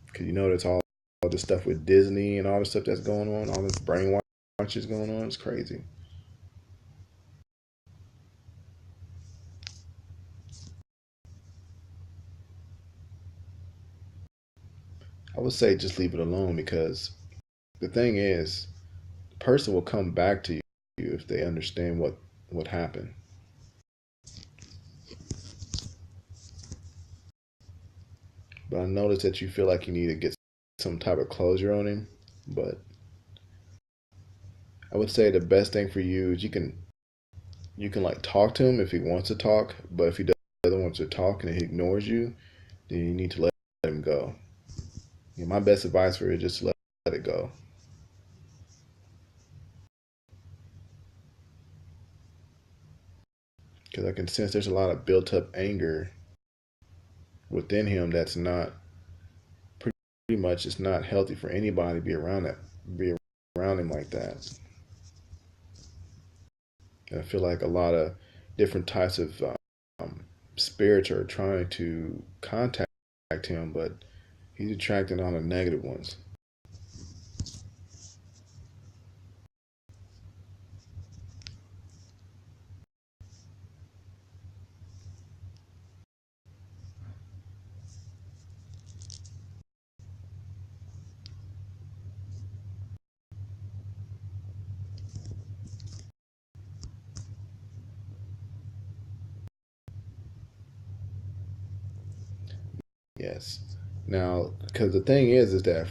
Because you know that's all the stuff with Disney and all the stuff that's going on, all this brainwash is going on. It's crazy. I would say just leave it alone because the thing is, the person will come back to you if they understand what happened. But I noticed that you feel like you need to get some type of closure on him. But I would say the best thing for you is you can like talk to him if he wants to talk. But if he doesn't want to talk and he ignores you, then you need to let him go. My best advice for you is just let it go. Because I can sense there's a lot of built up anger within him that's not pretty much it's not healthy for anybody to be around him like that. And I feel like a lot of different types of spirits are trying to contact him, but he's attracting all the negative ones. Yes. Now, because the thing is that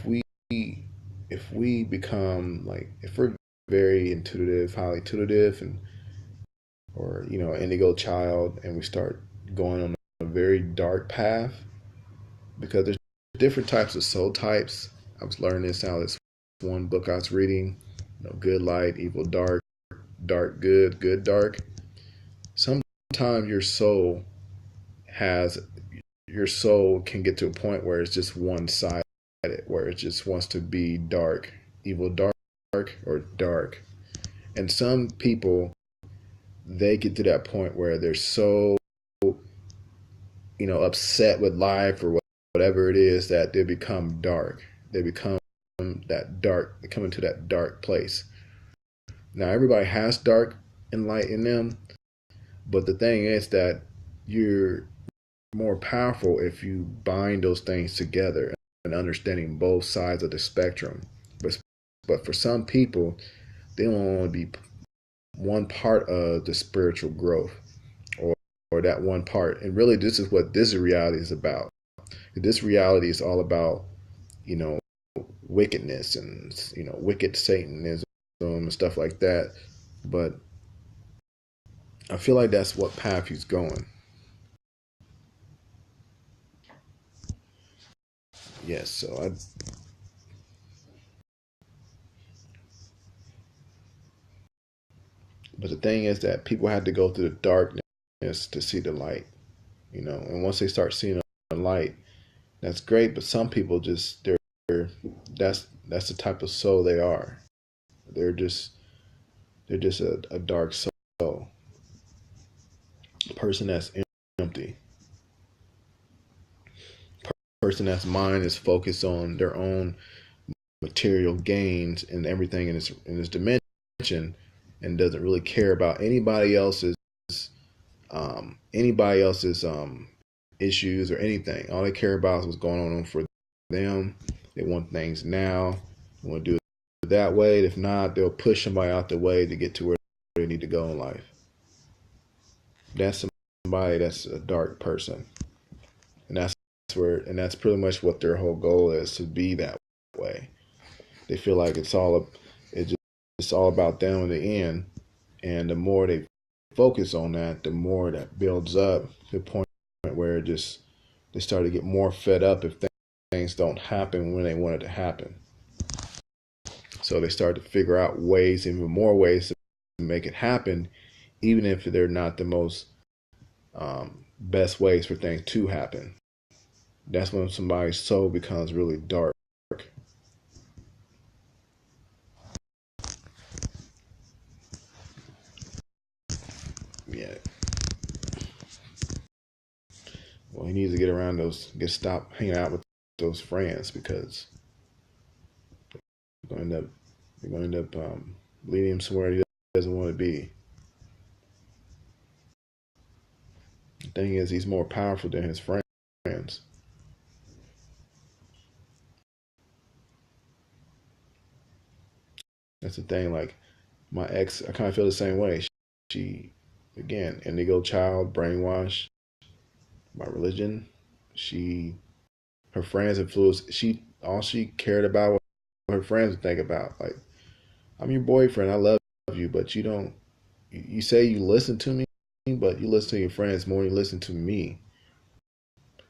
if we become like if we're very intuitive, highly intuitive, and or indigo child, and we start going on a very dark path, because there's different types of soul types. I was learning this out of this one book I was reading, good light, evil dark, dark good, good dark. Sometimes has your soul can get to a point where it's just one sided, where it just wants to be dark, evil dark, or dark. And some people, they get to that point where they're so upset with life or whatever it is that they become dark. They become that dark. They come into that dark place. Now everybody has dark and light in them, but the thing is that you're more powerful if you bind those things together and understanding both sides of the spectrum. But for some people, they will only be one part of the spiritual growth, or that one part. And really, this is what this reality is about. This reality is all about, you know, wickedness and, wicked Satanism and stuff like that. But I feel like that's what path he's going. Yes, but the thing is that people have to go through the darkness to see the light, and once they start seeing the light, that's great. But some people just that's the type of soul they are. They're just a dark soul, a person that's empty, person that's mind is focused on their own material gains and everything in this dimension, and doesn't really care about anybody else's issues or anything. All they care about is what's going on for them. They want things now. They want to do it that way. If not, they'll push somebody out the way to get to where they need to go in life. That's somebody that's a dark person, and that's pretty much what their whole goal is, to be that way. They feel like it's all about them in the end, and the more they focus on that, the more that builds up to the point where they start to get more fed up if things don't happen when they want it to happen. So they start to figure out ways, even more ways, to make it happen, even if they're not the most best ways for things to happen. That's when somebody's soul becomes really dark. Well, he needs to get around those, stop hanging out with those friends because they're going to end up, leading him somewhere he doesn't want to be. The thing is, he's more powerful than his friends. That's the thing. Like my ex, I kind of feel the same way. She again, indigo child, brainwashed by religion. She, her friends influenced. She all she cared about what her friends would think about. Like, I'm your boyfriend. I love you, but you don't. You say you listen to me, but you listen to your friends more than you listen to me.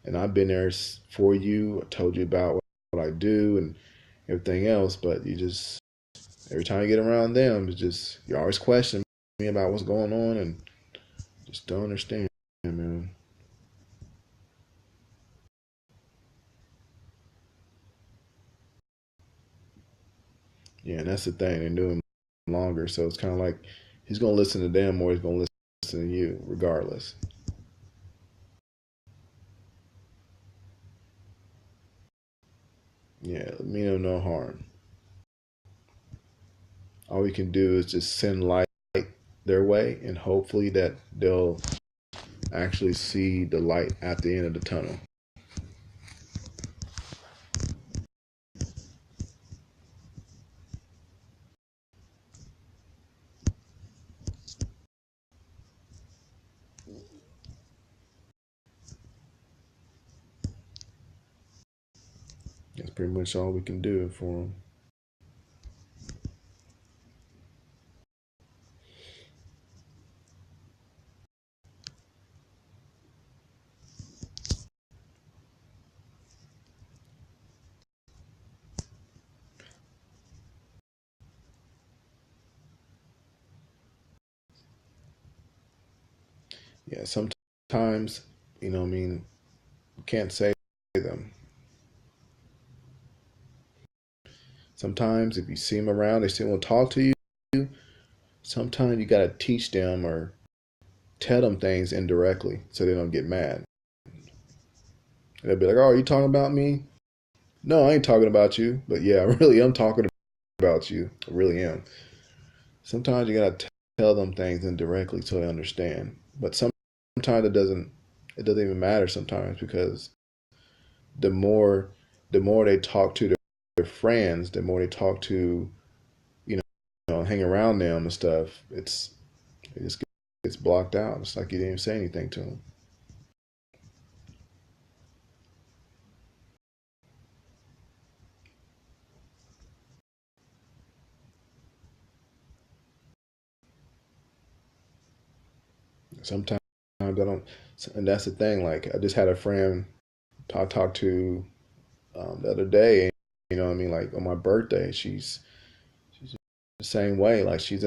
And I've been there for you. I told you about what I do and everything else, but you just every time you get around them, it's just you always question me about what's going on and just don't understand, man. Yeah, and that's the thing. They're doing longer, so it's kind of like he's gonna listen to them or he's gonna listen to you, regardless. Yeah, mean them no harm. All we can do is just send light their way, and hopefully that they'll actually see the light at the end of the tunnel. That's pretty much all we can do for them. Yeah, sometimes, I mean, you can't save them. Sometimes if you see them around, they still want to talk to you. Sometimes you got to teach them or tell them things indirectly so they don't get mad. And they'll be like, "Oh, are you talking about me?" No, I ain't talking about you. But yeah, I really am talking about you. I really am. Sometimes you got to tell them things indirectly so they understand. But sometimes it doesn't even matter sometimes because the more they talk to their friends, the more they talk to you hang around them and stuff. It just gets blocked out. It's like you didn't even say anything to them. Sometimes I don't, and that's the thing. Like I just had a friend I talked to the other day. You know what I mean? Like on my birthday, she's the same way. Like she's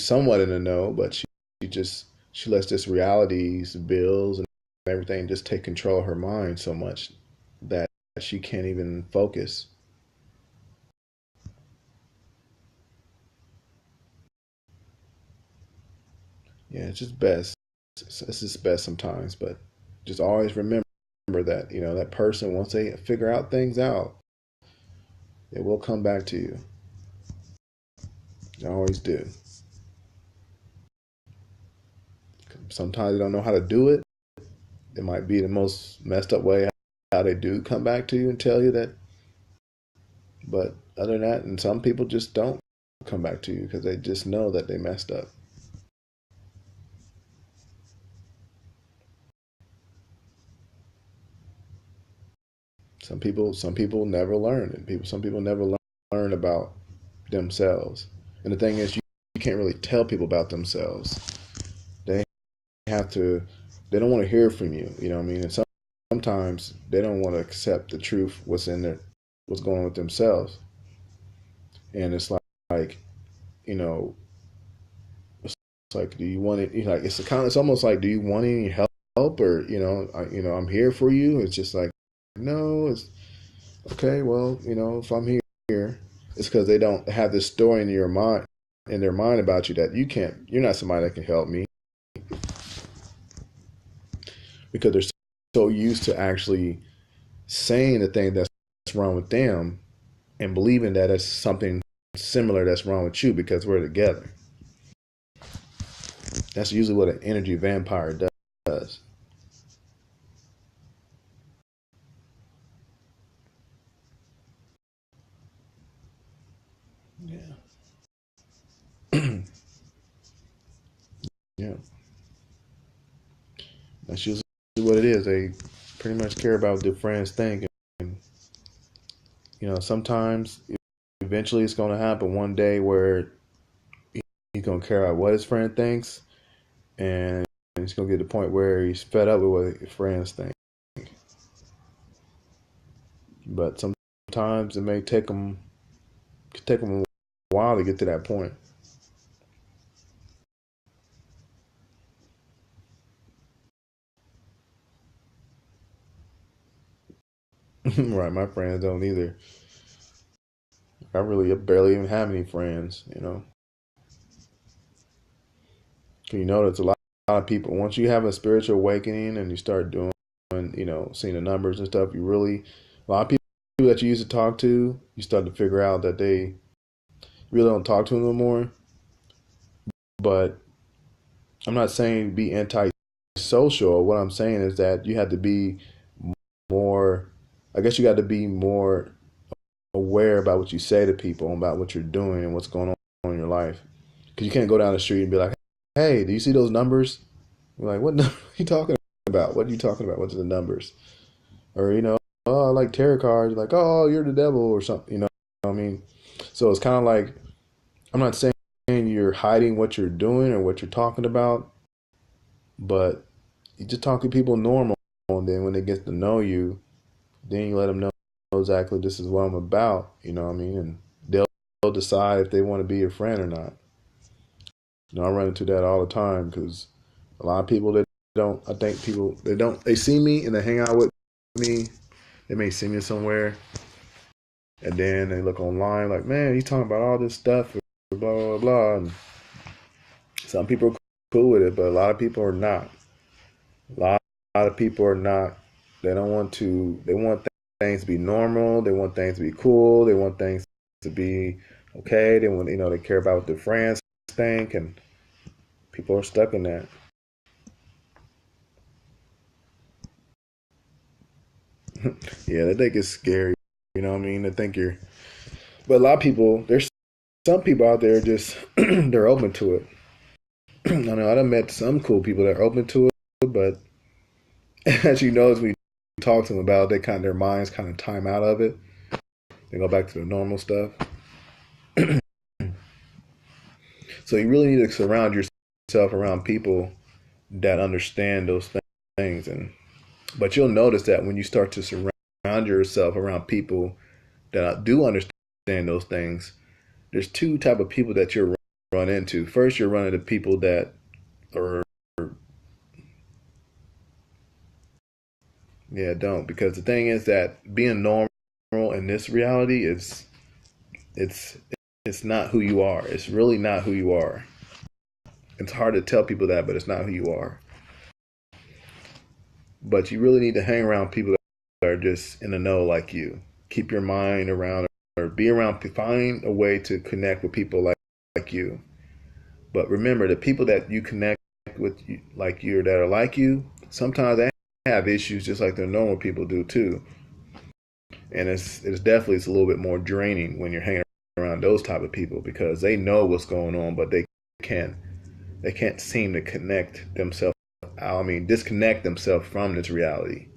somewhat in the know, but she lets this realities, bills, and everything just take control of her mind so much that she can't even focus. Yeah, it's just best. It's just best sometimes, but just always remember that that person once they figure out things out, it will come back to you. They always do. Sometimes they don't know how to do it. It might be the most messed up way how they do come back to you and tell you that. But other than that, and some people just don't come back to you because they just know that they messed up. Some people never learn, and some people never learn about themselves. And the thing is, you can't really tell people about themselves. They have to. They don't want to hear from you. You know what I mean? And sometimes they don't want to accept the truth, what's in there, what's going on with themselves. And it's like you know, it's like, do you want it? Like it's it's almost like, do you want any help? Or I'm here for you. It's just like, no, it's okay. Well, if I'm here, it's because they don't have this story in their mind about you that you're not somebody that can help me because they're so used to actually saying the thing that's wrong with them and believing that it's something similar that's wrong with you because we're together. That's usually what an energy vampire does. Yeah. Yeah. That's usually what it is. They pretty much care about what their friends think. And, sometimes eventually it's going to happen one day where he's going to care about what his friend thinks. And he's going to get to the point where he's fed up with what his friends think. But sometimes it may take him a while to get to that point. Right, my friends don't either. I barely even have any friends. You notice a lot of people, once you have a spiritual awakening and you start doing, seeing the numbers and stuff, a lot of people that you used to talk to, you start to figure out that they really don't talk to them no more. But I'm not saying be anti-social. What I'm saying is that you have to be more, I guess you got to be more aware about what you say to people, about what you're doing and what's going on in your life. Because you can't go down the street and be like, hey, do you see those numbers? You're like, what are you talking about? What are you talking about? What's the numbers? Or, oh, I like tarot cards. Like, oh, you're the devil or something. You know what I mean? So it's kind of like, I'm not saying you're hiding what you're doing or what you're talking about, but you just talk to people normal. And then when they get to know you, then you let them know exactly this is what I'm about. You know what I mean? And they'll decide if they want to be your friend or not. I run into that all the time because a lot of people that don't, I think people, they see me and they hang out with me. They may see me somewhere and then they look online like, man, he's talking about all this stuff, blah, blah, blah. And some people are cool with it, but a lot of people are not. A lot of people are not. They don't want to, they want things to be normal. They want things to be cool. They want things to be okay. They want, they care about what their friends think, and people are stuck in that. Yeah, they think it's scary. You know what I mean? They think you're, but a lot of people, there's some people out there just, they're open to it. I know I done met some cool people that are open to it, but as you know, as we talk to them about it, their minds kind of time out of it. They go back to the normal stuff. So you really need to surround yourself around people that understand those things. But you'll notice that when you start to surround yourself around people that do understand those things, there's two type of people that you'll run into. First, you're running into people that are, yeah, don't, because the thing is that being normal in this reality is, it's it's not who you are. It's really not who you are. It's hard to tell people that, but it's not who you are. But you really need to hang around people that are just in the know like you. Keep your mind around, or be around, find a way to connect with people like you. But remember, the people that you connect with, like you, or that are like you, sometimes they have issues just like the normal people do too. And it's a little bit more draining when you're hanging around those type of people because they know what's going on, but can't they can't seem to connect themselves. I mean, disconnect themselves from this reality.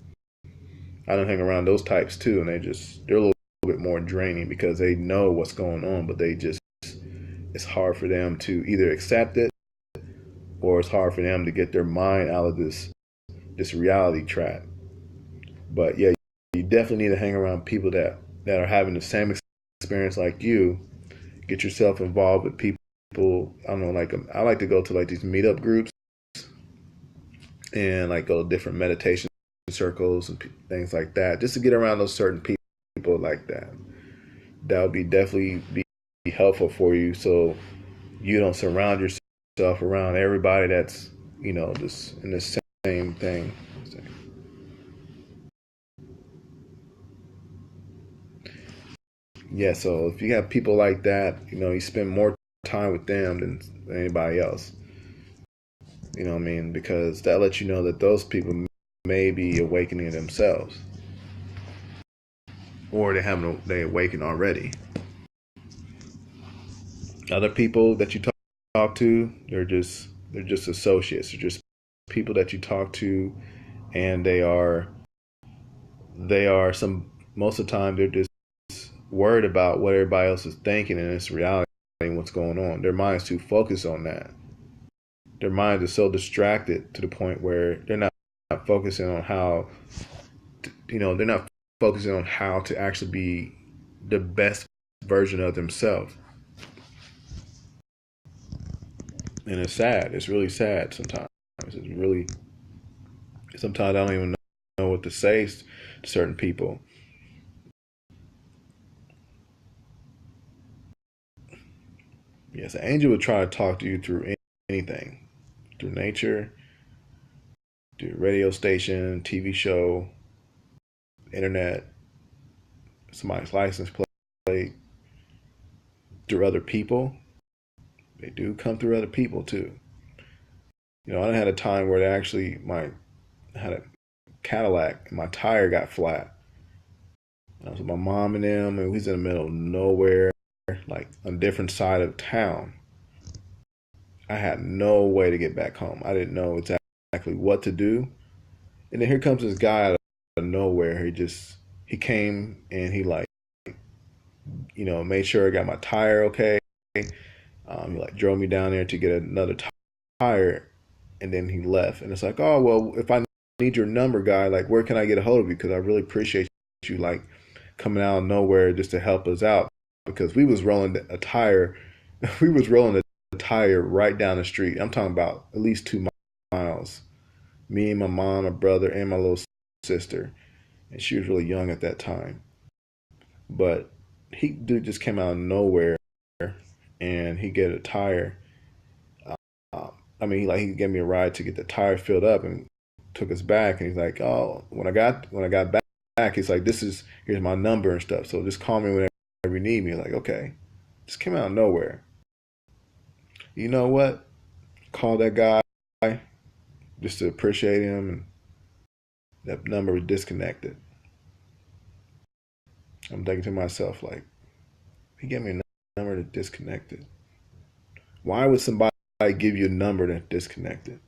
I don't hang around those types too, and they're a little bit more draining because they know what's going on, but it's hard for them to either accept it, or it's hard for them to get their mind out of this reality trap. But yeah, you definitely need to hang around people that are having the same experience like you. Get yourself involved with people. I don't know, like I like to go to like these meetup groups and like go to different meditation circles and things like that, just to get around those certain people like that. That would be definitely be helpful for you, so you don't surround yourself around everybody that's just in the same thing. Yeah, so if you have people like that, you spend more time with them than anybody else. You know what I mean? Because that lets you know that those people may be awakening themselves, or they awaken already. Other people that you talk to, they're just associates. They're just people that you talk to, and they are some most of the time they're just worried about what everybody else is thinking, and it's reality and what's going on. Their mind's too focused on that. Their mind is so distracted to the point where they're not focusing on they're not focusing on how to actually be the best version of themselves. And it's sad. It's really sad sometimes. It's really sometimes I don't even know what to say to certain people. Yes, an angel would try to talk to you through anything, through nature, through radio station, TV show, internet, somebody's license plate, through other people. They do come through other people too. I had a time where they actually I had a Cadillac and my tire got flat. I was with my mom and them, and we was in the middle of nowhere, like on a different side of town. I had no way to get back home. I didn't know exactly what to do. And then here comes this guy out of nowhere. He came and he like, made sure I got my tire okay. He like drove me down there to get another tire, and then he left. And it's like, oh well, if I need your number, guy, like where can I get a hold of you? Because I really appreciate you like coming out of nowhere just to help us out because we was rolling a tire, we was rolling a tire right down the street. I'm talking about at least 2 miles. Me and my mom, my brother, and my little sister, and she was really young at that time. But he dude just came out of nowhere, and he get a tire. I mean, he gave me a ride to get the tire filled up and took us back. And he's like, oh, when I got back, he's like, here's my number and stuff. So just call me whenever you need me. Like, okay, just came out of nowhere. You know what? Call that guy just to appreciate him, and that number was disconnected. I'm thinking to myself, like, he gave me a number that disconnected. Why would somebody give you a number that's disconnected?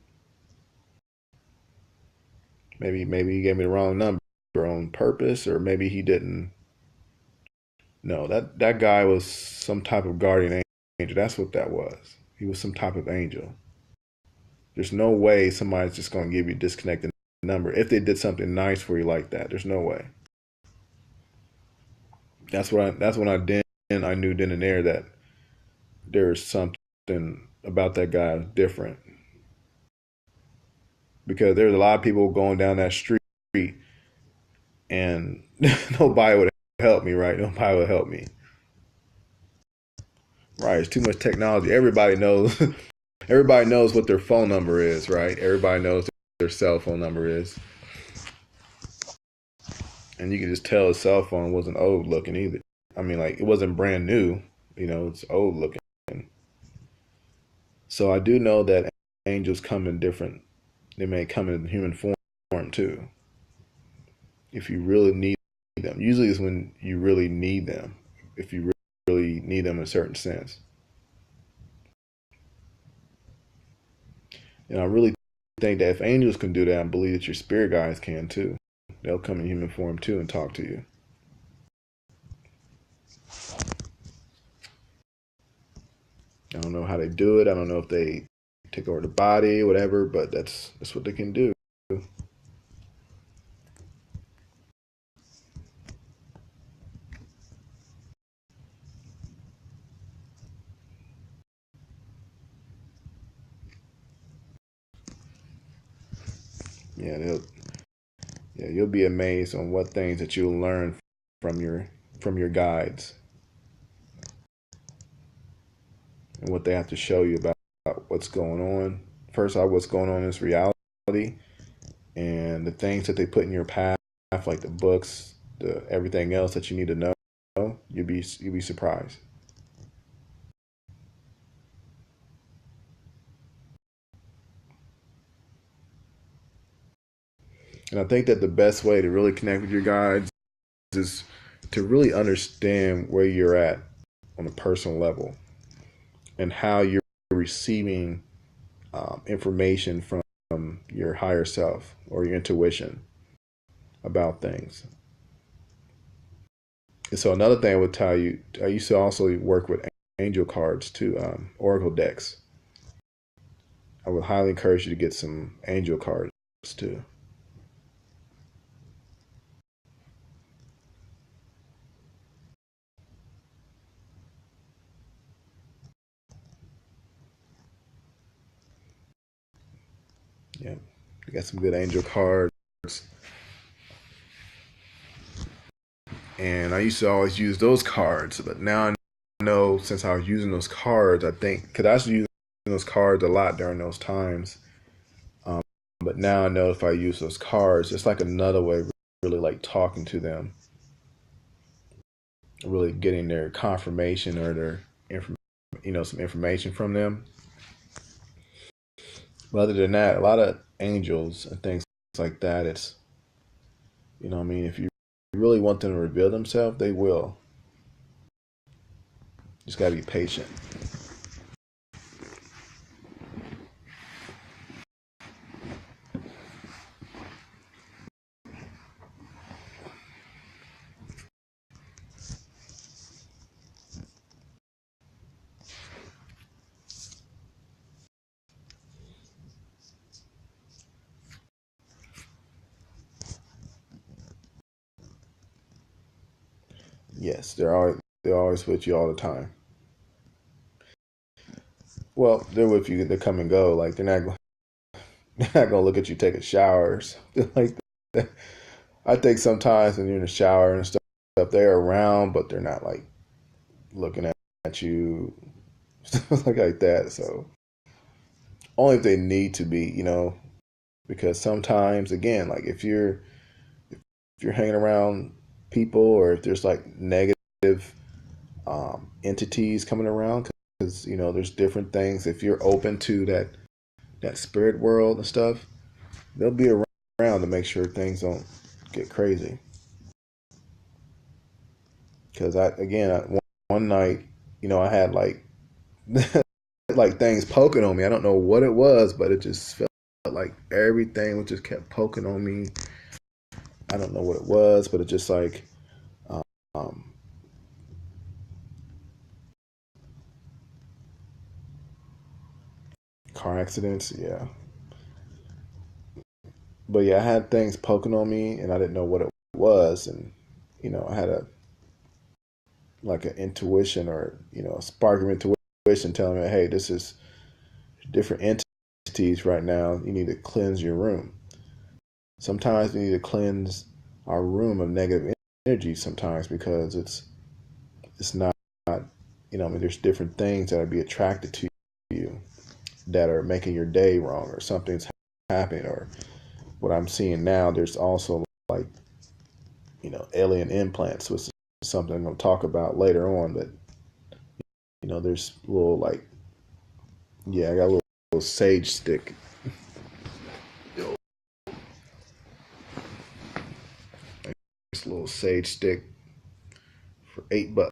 Maybe he gave me the wrong number on purpose, or maybe he didn't. No, that guy was some type of guardian angel. That's what that was. He was some type of angel. There's no way somebody's just going to give you a disconnected number if they did something nice for you like that. There's no way. That's when I knew then and there that there's something about that guy different, because there's a lot of people going down that street, and nobody would help me, right? Nobody would help me. Right, it's too much technology. Everybody knows what their phone number is, right? Everybody knows what their cell phone number is. And you can just tell the cell phone wasn't old looking either. I mean, like, it wasn't brand new, it's old looking. So I do know that angels come in different, they may come in human form too, if you really need them. Usually it's when you really need them, if you really need them in a certain sense. And I really think that if angels can do that, I believe that your spirit guides can too. They'll come in human form too and talk to you. I don't know how they do it. I don't know if they take over the body, whatever, but that's what they can do. Yeah, you'll be amazed on what things that you'll learn from your guides, and what they have to show you about what's going on. First off, what's going on in this reality, and the things that they put in your path, like the books, the everything else that you need to know. you'll be surprised. And I think that the best way to really connect with your guides is to really understand where you're at on a personal level and how you're receiving information from your higher self or your intuition about things. And so another thing I would tell you, I used to also work with angel cards too, oracle decks. I would highly encourage you to get some angel cards too. Yeah, you got some good angel cards. And I used to always use those cards, but now I know since I was using those cards, I think because I was using those cards a lot during those times. Um, but now I know if I use those cards, it's like another way, of really like talking to them, really getting their confirmation or their some information from them. But other than that, a lot of angels and things like that, it's I mean, if you really want them to reveal themselves, they will. Just gotta be patient. Yes, they're always with you all the time. Well, they're with you. They come and go. Like they're not gonna look at you take a shower or something like that. I think sometimes when you're in the shower and stuff, they're around, but they're not like looking at you, stuff like that. So only if they need to be, because sometimes again, like if you're hanging around people or if there's like negative entities coming around, because there's different things. If you're open to that spirit world and stuff, they'll be around to make sure things don't get crazy. Because one night, I had like like things poking on me. I don't know what it was, but it just felt like everything was just kept poking on me. I don't know what it was, but it just like um, car accidents. Yeah, but yeah, I had things poking on me, and I didn't know what it was, and I had a like an intuition or a spark of intuition telling me, hey, this is different entities right now. You need to cleanse your room. Sometimes we need to cleanse our room of negative energy sometimes because it's not I mean there's different things that are be attracted to you that are making your day wrong or something's happening or what I'm seeing now there's also like alien implants which is something I'm going to talk about later on but there's little like yeah I got little sage stick this little sage stick for $8.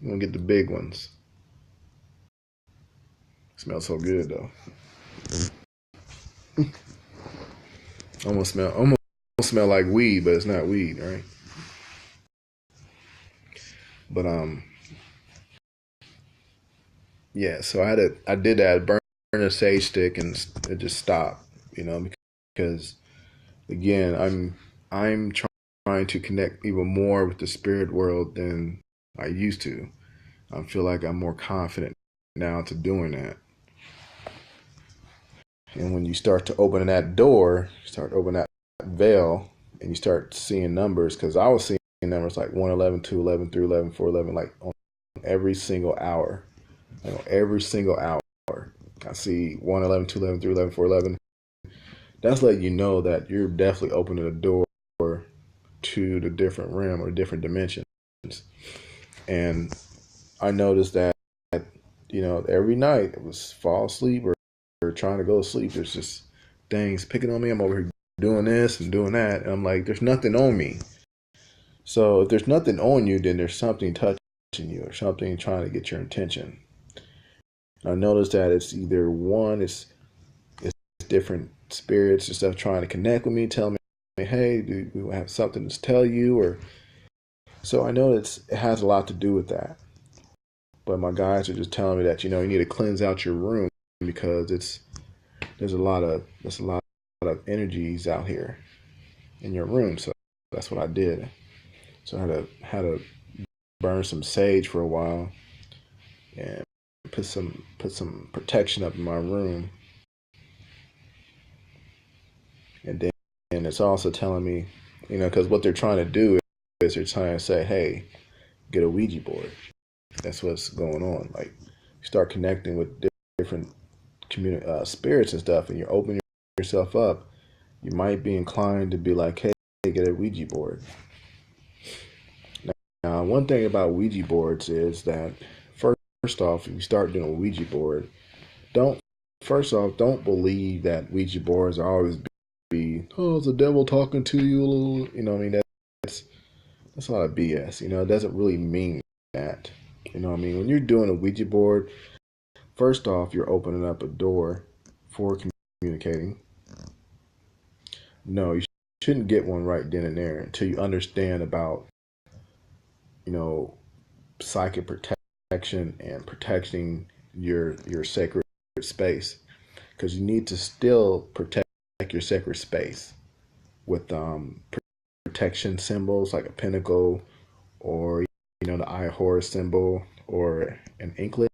You want to get the big ones. Smells so good though. Almost smell like weed, but it's not weed, right? But yeah. So I did that, burn a sage stick, and it just stopped. Because again, I'm trying to connect even more with the spirit world than I used to. I feel like I'm more confident now to doing that. And when you start to open that door, start opening that veil, and you start seeing numbers, because I was seeing numbers like 111, 211, 311, 411, like on every single hour. Every single hour. I see 111, 211, 311, 411. That's letting you know that you're definitely opening a door to the different realm or different dimensions. And I noticed that, every night it was fall asleep or trying to go to sleep. There's just things picking on me. I'm over here doing this and doing that. And I'm like, there's nothing on me. So if there's nothing on you, then there's something touching you or something trying to get your attention. I noticed that it's either one, it's different spirits and stuff trying to connect with me, tell me, hey, do we have something to tell you? Or so I know it has a lot to do with that. But my guys are just telling me that you need to cleanse out your room because there's a lot of energies out here in your room. So that's what I did. So I had to burn some sage for a while and put some protection up in my room. And then it's also telling me, because what they're trying to do is they're trying to say, hey, get a Ouija board. That's what's going on. Like, you start connecting with different spirits and stuff, and you're opening yourself up. You might be inclined to be like, hey, get a Ouija board. Now, one thing about Ouija boards is that first off, if you start doing a Ouija board, don't don't believe that Ouija boards are always it's the devil talking to you. You know what I mean? That's a lot of BS. It doesn't really mean that. You know what I mean? When you're doing a Ouija board, first off, you're opening up a door for communicating. No, you shouldn't get one right then and there until you understand about, psychic protection and protecting your sacred space, because you need to still protect your sacred space with protection symbols like a pentacle or the eye of Horus symbol or an anklet,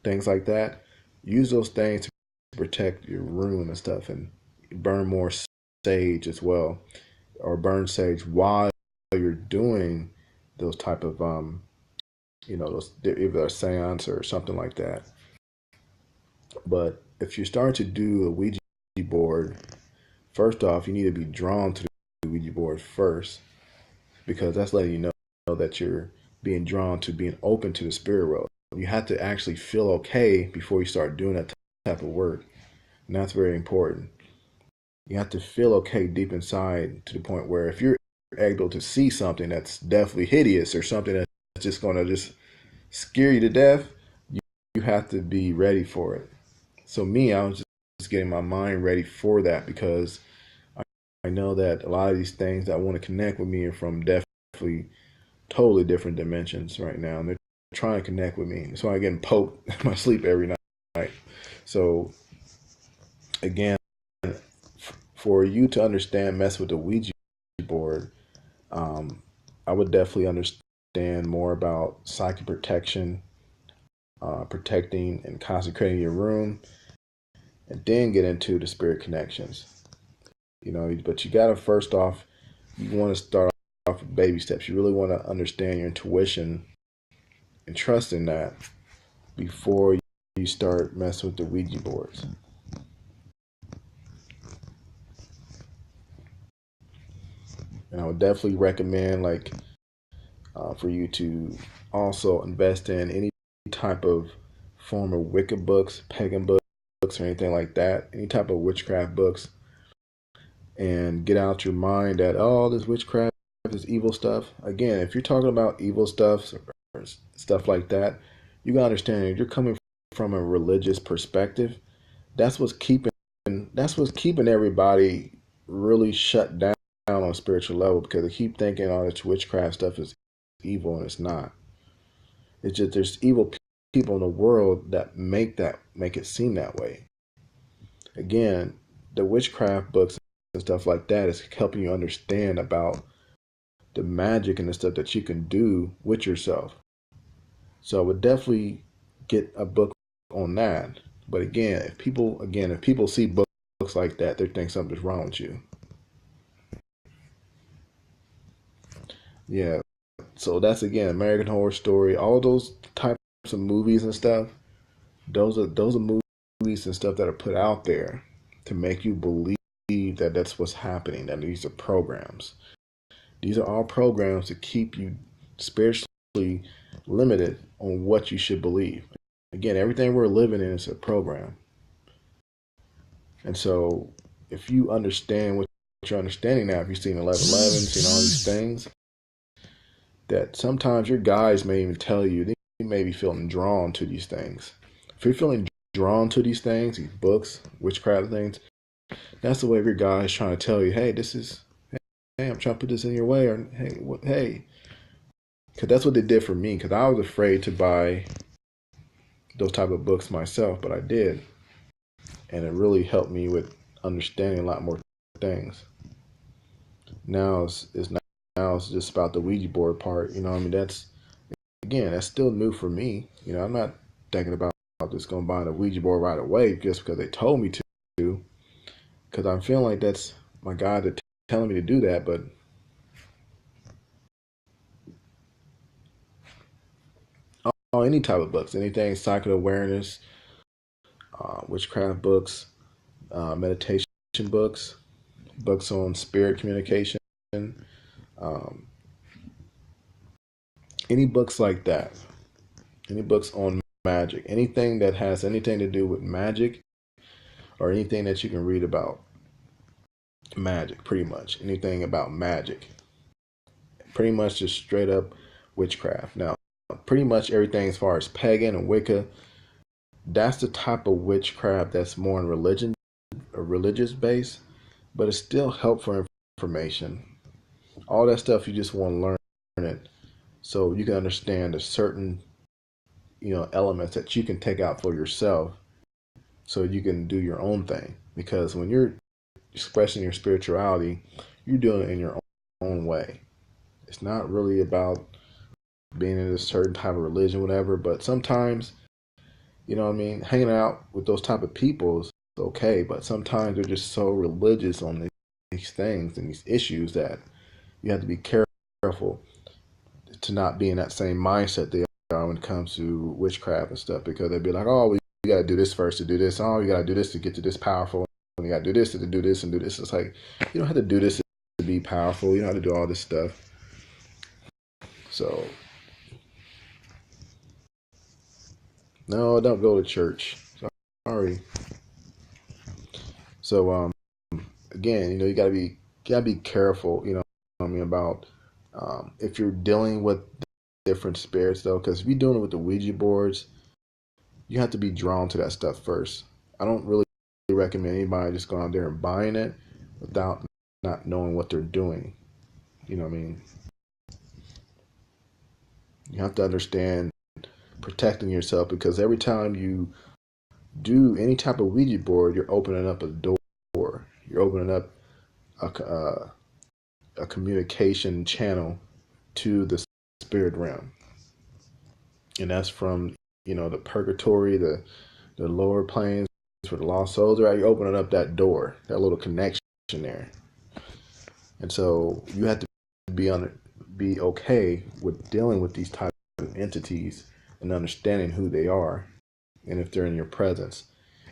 things like that. Use those things to protect your room and stuff, and burn more sage as well, or burn sage while you're doing those type of those, either a seance or something like that. But if you start to do a Ouija board, first off, you need to be drawn to the Ouija board first, because that's letting you know that you're being drawn to being open to the spirit world. You have to actually feel okay before you start doing that type of work. And that's very important. You have to feel okay deep inside to the point where if you're able to see something that's definitely hideous or something that's just going to just scare you to death, you have to be ready for it. So me, I was just getting my mind ready for that, because I know that a lot of these things that want to connect with me are from definitely totally different dimensions right now, and they're trying to connect with me. So I'm getting poked in my sleep every night. So again, for you to understand, mess with the Ouija board, I would definitely understand more about psychic protection, protecting and consecrating your room, and then get into the spirit connections. But you gotta first off, you want to start off with baby steps. You really want to understand your intuition and trust in that before you start messing with the Ouija boards. And I would definitely recommend, like, for you to also invest in any type of form of Wicca books, pagan books, or anything like that. Any type of witchcraft books, and get out your mind that this witchcraft is evil stuff. Again, if you're talking about evil stuff or stuff like that, you gotta understand if you're coming from a religious perspective, that's what's keeping everybody really shut down on a spiritual level, because they keep thinking all this witchcraft stuff is evil, and it's not. It's just there's evil people in the world that make it seem that way. Again, the witchcraft books and stuff like that is helping you understand about the magic and the stuff that you can do with yourself. So I would definitely get a book on that. But again, if people see books like that, they think something's wrong with you. Yeah. So that's, again, American Horror Story, all those types of movies and stuff. Those are movies and stuff that are put out there to make you believe that that's what's happening. That these are programs. These are all programs to keep you spiritually limited on what you should believe. Again, everything we're living in is a program. And so if you understand what you're understanding now, if you've seen 11/11, seen all these things, that sometimes your guides may even tell you, they may be feeling drawn to these things. If you're feeling drawn to these things, these books, witchcraft things, that's the way of your guides trying to tell you, hey, this is, hey, I'm trying to put this in your way, or hey. Because that's what they did for me, because I was afraid to buy those type of books myself, but I did. And it really helped me with understanding a lot more things. Now it's just about the Ouija board part. You know, I mean, that's still new for me. You know, I'm not thinking about just going to buy the Ouija board right away just because they told me to. Because I'm feeling like that's my God that telling me to do that. But any type of books, anything psychic awareness, witchcraft books, meditation books, books on spirit communication, um, any books like that, any books on magic, anything that has anything to do with magic, or anything that you can read about magic, pretty much anything about magic, pretty much just straight up witchcraft. Now, pretty much everything as far as pagan and Wicca, that's the type of witchcraft that's more in religion or religious base, but it's still helpful information. All that stuff you just want to learn it so you can understand a certain elements that you can take out for yourself so you can do your own thing. Because when you're expressing your spirituality, you're doing it in your own way. It's not really about being in a certain type of religion, whatever. But sometimes, hanging out with those type of people is okay. But sometimes they're just so religious on these things and these issues that you have to be careful to not be in that same mindset they are when it comes to witchcraft and stuff. Because they'd be like, oh, we got to do this first to do this. Oh, you got to do this to get to this powerful. And you got to do this to do this and do this. It's like, you don't have to do this to be powerful. You don't have to do all this stuff. So, no, don't go to church. Sorry. So, again, you gotta be careful. About if you're dealing with different spirits, though, because if you're doing it with the Ouija boards, you have to be drawn to that stuff first. I don't really recommend anybody just going out there and buying it without not knowing what they're doing. You know what I mean? You have to understand protecting yourself, because every time you do any type of Ouija board, you're opening up a door. You're opening up a communication channel to the spirit realm, and that's from the purgatory, the lower planes for the lost souls. Right, you're opening up that door, that little connection there, and so you have to be okay with dealing with these types of entities and understanding who they are and if they're in your presence.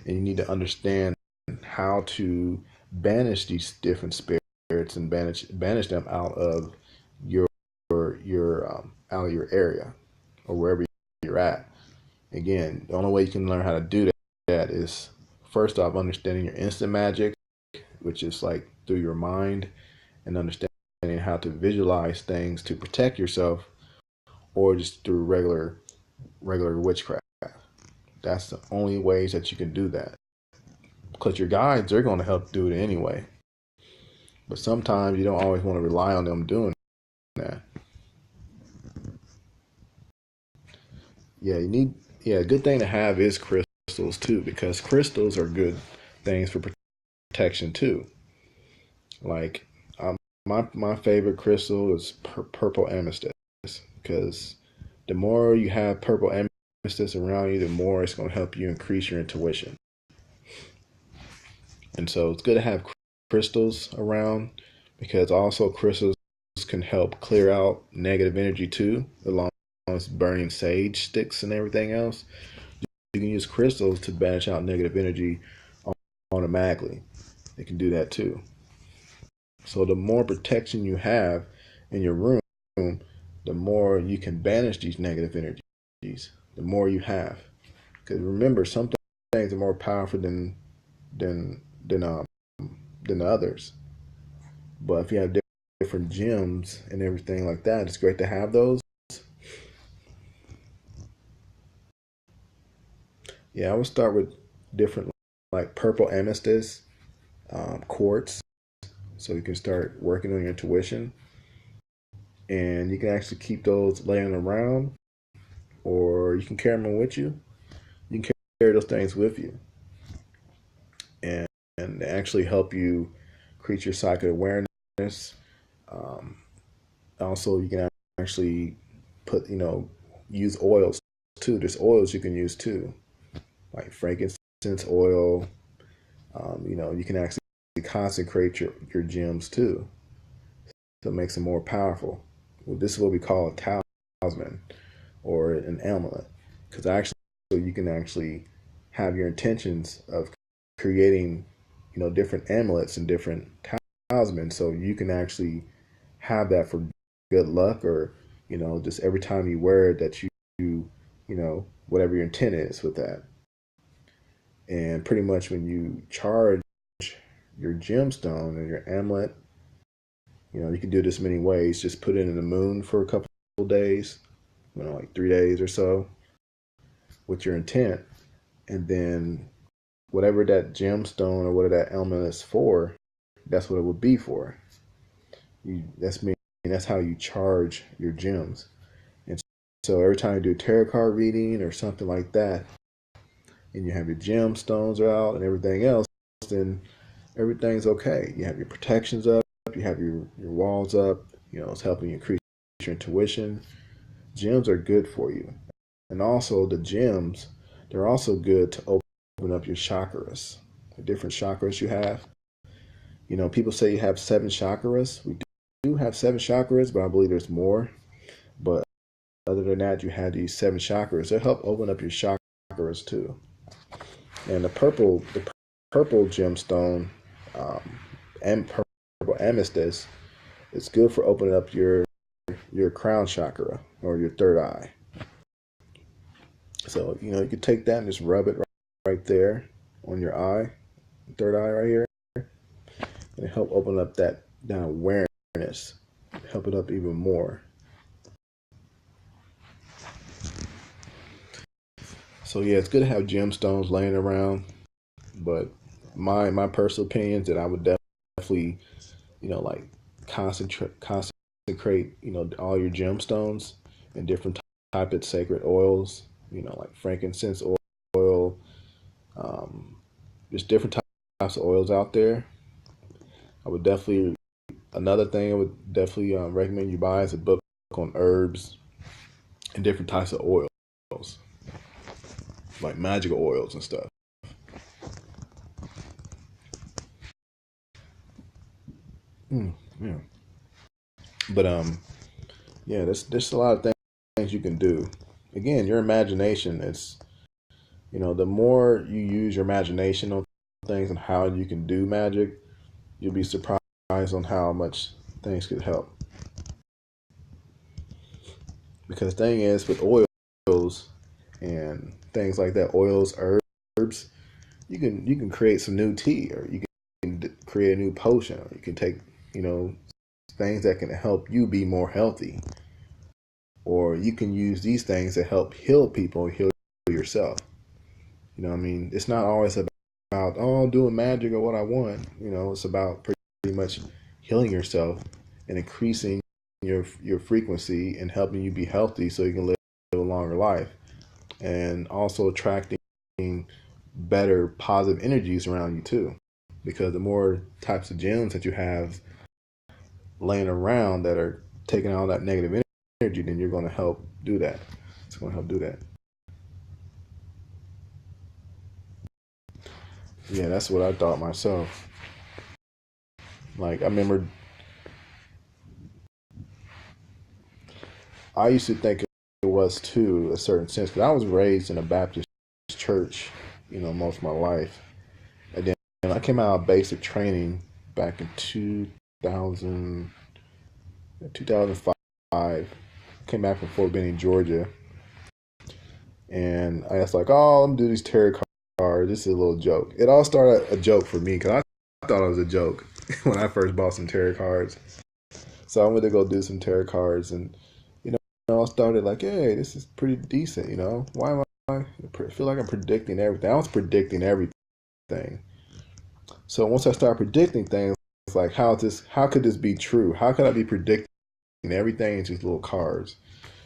And you need to understand how to banish these different spirits and banish them out of your out of your area or wherever you're at. Again, the only way you can learn how to do that is first off understanding your instant magic, which is like through your mind, and understanding how to visualize things to protect yourself, or just through regular witchcraft. That's the only ways that you can do that. Because your guides, they're going to help do it anyway. But sometimes you don't always want to rely on them doing that. A good thing to have is crystals too, because crystals are good things for protection too. Like my favorite crystal is purple amethyst, because the more you have purple amethyst around you, the more it's going to help you increase your intuition. And so it's good to have crystals around, because also crystals can help clear out negative energy too, along with burning sage sticks and everything else. You can use crystals to banish out negative energy automatically. They can do that too. So the more protection you have in your room, the more you can banish these negative energies, the more you have. Because remember, some things are more powerful than than um than the others. But if you have different gems and everything like that, it's great to have those. Yeah, I would start with different, like purple amethyst, quartz, so you can start working on your intuition, and you can actually keep those laying around, or you can carry them with you. You can carry those things with you, and they actually help you create your psychic awareness. Um, Also, you can actually put, use oils too. There's oils you can use too, like frankincense oil. You can actually consecrate your gems too, so it makes them more powerful. Well, this is what we call a talisman or an amulet, because actually you can actually have your intentions of creating, different amulets and different talismans, so you can actually have that for good luck, or just every time you wear it, that whatever your intent is with that. And pretty much when you charge your gemstone and your amulet, you can do this many ways. Just put it in the moon for a couple of days, like 3 days or so, with your intent, and then whatever that gemstone or whatever that amulet is for, that's what it would be for. That's how you charge your gems. And so every time you do a tarot card reading or something like that, and you have your gemstones out and everything else, then everything's okay. You have your protections up, you have your walls up, it's helping you increase your intuition. Gems are good for you. And also the gems, they're also good to open up your chakras, the different chakras you have. People say you have 7 chakras. We do have 7 chakras, but I believe there's more. But other than that, you have these 7 chakras. They help open up your chakras too. And the purple gemstone, and purple amethyst, it's good for opening up your crown chakra or your third eye. So you can take that and just rub it right there on your eye, third eye right here, and help open up that awareness, help it up even more. So yeah, it's good to have gemstones laying around, but my personal opinion is that I would definitely, like consecrate, all your gemstones and different type of sacred oils, like frankincense oil, um, there's different types of oils out there. I would definitely Another thing I would definitely recommend you buy is a book on herbs and different types of oils, like magical oils and stuff. Yeah. But yeah, there's a lot of things you can do. Again, your imagination is, the more you use your imagination on things and how you can do magic, you'll be surprised on how much things could help. Because the thing is, with oils and things like that, oils, herbs, you can create some new tea, or you can create a new potion, or you can take, you know things that can help you be more healthy, or you can use these things to help heal people, heal yourself. What I mean? It's not always about, oh, I'm doing magic or what I want. It's about pretty much healing yourself and increasing your frequency and helping you be healthy so you can live a longer life, and also attracting better positive energies around you too. Because the more types of gems that you have laying around that are taking all that negative energy, then you're going to help do that. It's going to help do that. Yeah, that's what I thought myself. Like, I remember I used to think it was too, a certain sense, because I was raised in a Baptist church, most of my life. And then I came out of basic training back in 2000, 2005. came back from Fort Benning, Georgia, and I was like, "Oh, I'm gonna do these tarot cards. This is a little joke." It all started a joke for me because I thought it was a joke when I first bought some tarot cards. So I went to go do some tarot cards, and you know, I started like, "Hey, this is pretty decent." You know, why am I feel like I'm predicting everything? I was predicting everything. So once I started predicting things, it's like, how could this be true? How could I be predicting everything into these little cards?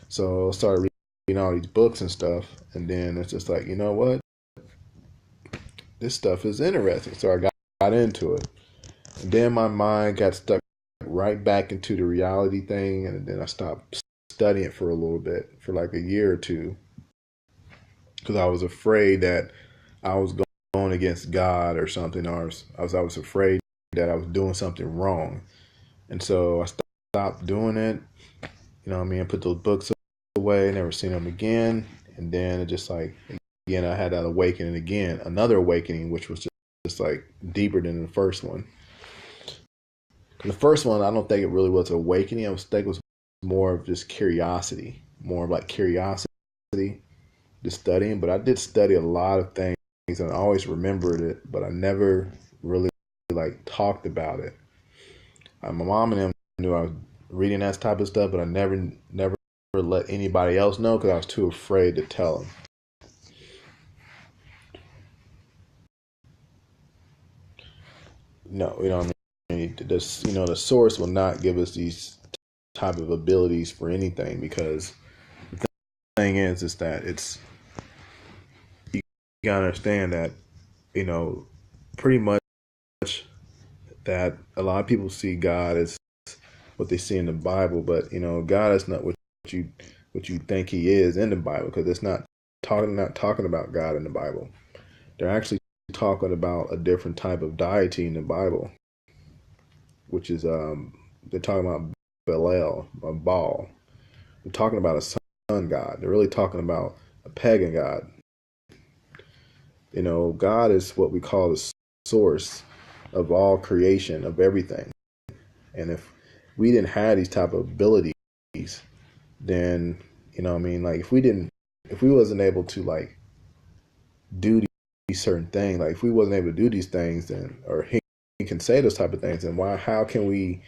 So I started reading all these books and stuff, and then it's just like, you know what? This stuff is interesting. So I got into it. And then my mind got stuck right back into the reality thing, and then I stopped studying it for a little bit, for like a year or two, because I was afraid that I was going against God or something, or I was afraid that I was doing something wrong, and so I stopped doing it. You know what I mean? I put those books away, never seen them again, and then it just like again I had that awakening again, another awakening, which was just like deeper than the first one. The first one, I don't think it really was awakening. I think it was more of just curiosity, more of like curiosity, just studying. But I did study a lot of things, and I always remembered it, but I never really like talked about it. My mom and them knew I was reading that type of stuff, but I never let anybody else know because I was too afraid to tell them. No, you know what I mean. This, you know, the source will not give us these type of abilities for anything because the thing is that you gotta understand that, you know, pretty much that a lot of people see God as what they see in the Bible, but you know, God is not you what you think He is in the Bible, because it's not talking about God in the Bible. They're actually talking about a different type of deity in the Bible, which is they're talking about Belial or Baal. They're talking about a sun god. They're really talking about a pagan god. You know, God is what we call the source of all creation, of everything. And if we didn't have these type of abilities, then, you know what I mean, like if we wasn't able to like do these certain things, like if we wasn't able to do these things, then, or he can say those type of things, then how can we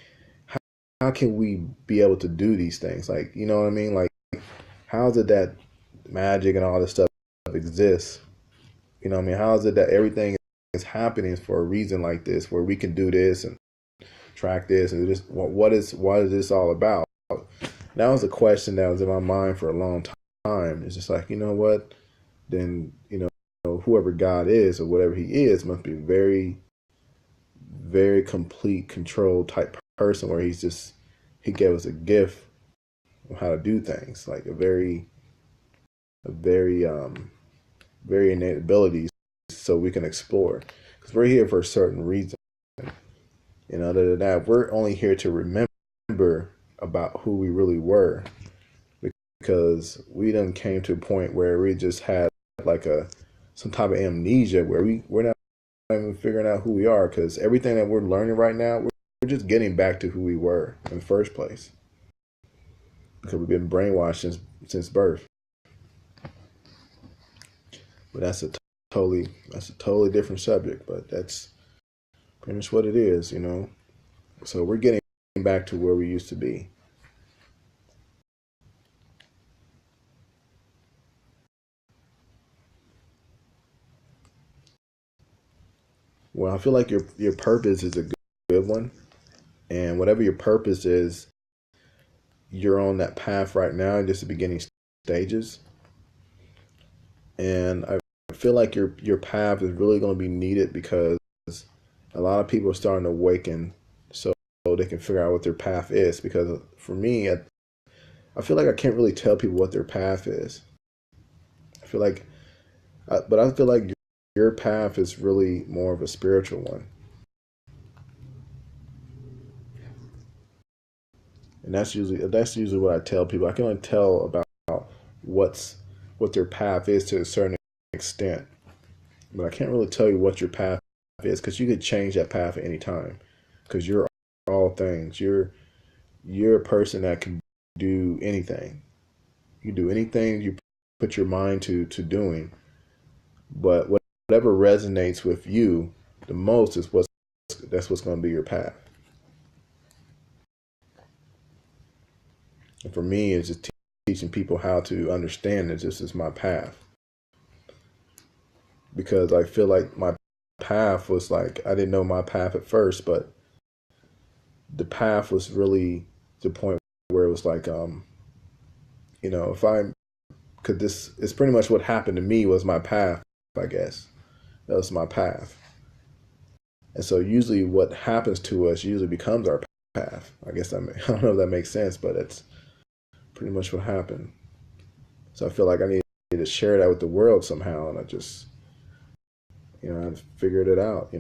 be able to do these things? Like, you know what I mean? Like, how is it that magic and all this stuff exists? You know what I mean? How is it that everything is happening for a reason like this, where we can do this and track this and just what is this all about? That was a question that was in my mind for a long time. It's just like, you know what? Then, you know, whoever God is or whatever He is must be very, very complete control type person, where He gave us a gift of how to do things, like a very innate abilities, so we can explore, because we're here for a certain reason. And other than that, we're only here to remember about who we really were, because we done came to a point where we just had like some type of amnesia, where we're not even figuring out who we are, because everything that we're learning right now, we're just getting back to who we were in the first place, because we've been brainwashed since birth. But that's a totally different subject, but that's pretty much what it is, you know. So we're getting back to where we used to be. Well, I feel like your purpose is a good one, and whatever your purpose is, you're on that path right now, just the beginning stages. And I feel like your path is really going to be needed, because a lot of people are starting to awaken, so they can figure out what their path is. Because for me, I feel like I can't really tell people what their path is. I feel like, but I feel like your path is really more of a spiritual one, and that's usually what I tell people. I can only tell about what's what their path is to a certain extent, but I can't really tell you what your path is, because you could change that path at any time, because you're all things. You're a person that can do anything. You can do anything you put your mind to doing, but whatever resonates with you the most is what's going to be your path. And for me, it's just teaching people how to understand that this is my path, because I feel like my path was like, I didn't know my path at first, but the path was really the point where it was like, if I could, this is pretty much what happened to me was my path, I guess. That was my path. And so usually what happens to us usually becomes our path. I guess I don't know if that makes sense, but it's pretty much what happened. So I feel like I needed to share that with the world somehow, and I just, I figured it out.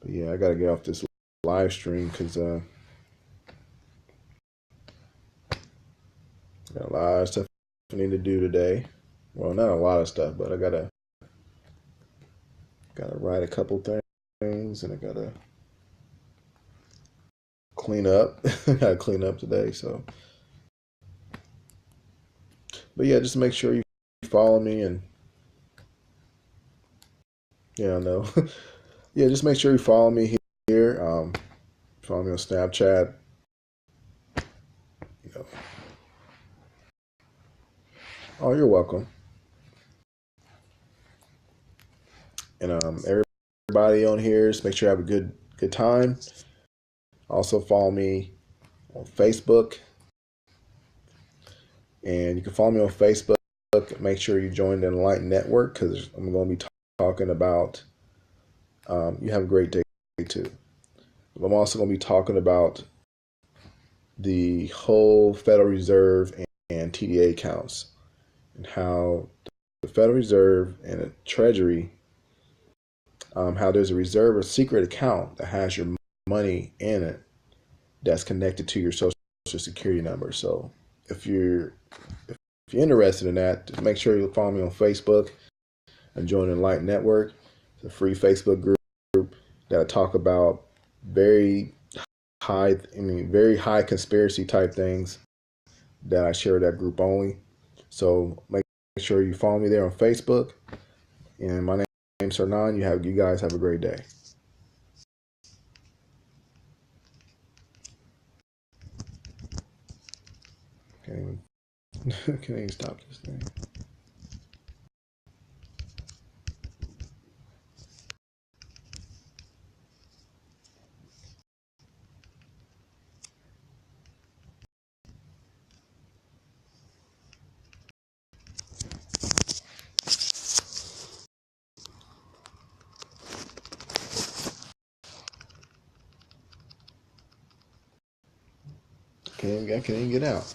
But yeah, I got to get off this live stream because got a lot of stuff I need to do today. Well, not a lot of stuff, but I gotta write a couple things, and I gotta clean up. I gotta clean up today. So, but yeah, just make sure you follow me, and yeah, I know. Yeah, just make sure you follow me here. Follow me on Snapchat. You know. Oh, you're welcome. And everybody on here, just make sure you have a good time. Also follow me on Facebook, and you can follow me on Facebook. Make sure you join the Enlightened Network, because I'm going to be talking about. You have a great day too. I'm also going to be talking about the whole Federal Reserve and TDA accounts, and how the Federal Reserve and the Treasury, how there's a reserve, a secret account that has your money in it that's connected to your Social Security number. So if you're interested in that, just make sure you follow me on Facebook and join the Enlightened Network. It's a free Facebook group that I talk about very very high conspiracy type things that I share that group only. So make sure you follow me there on Facebook. And my name's Hernan. You guys have a great day. Can't even can't even stop this thing. I can't even get out.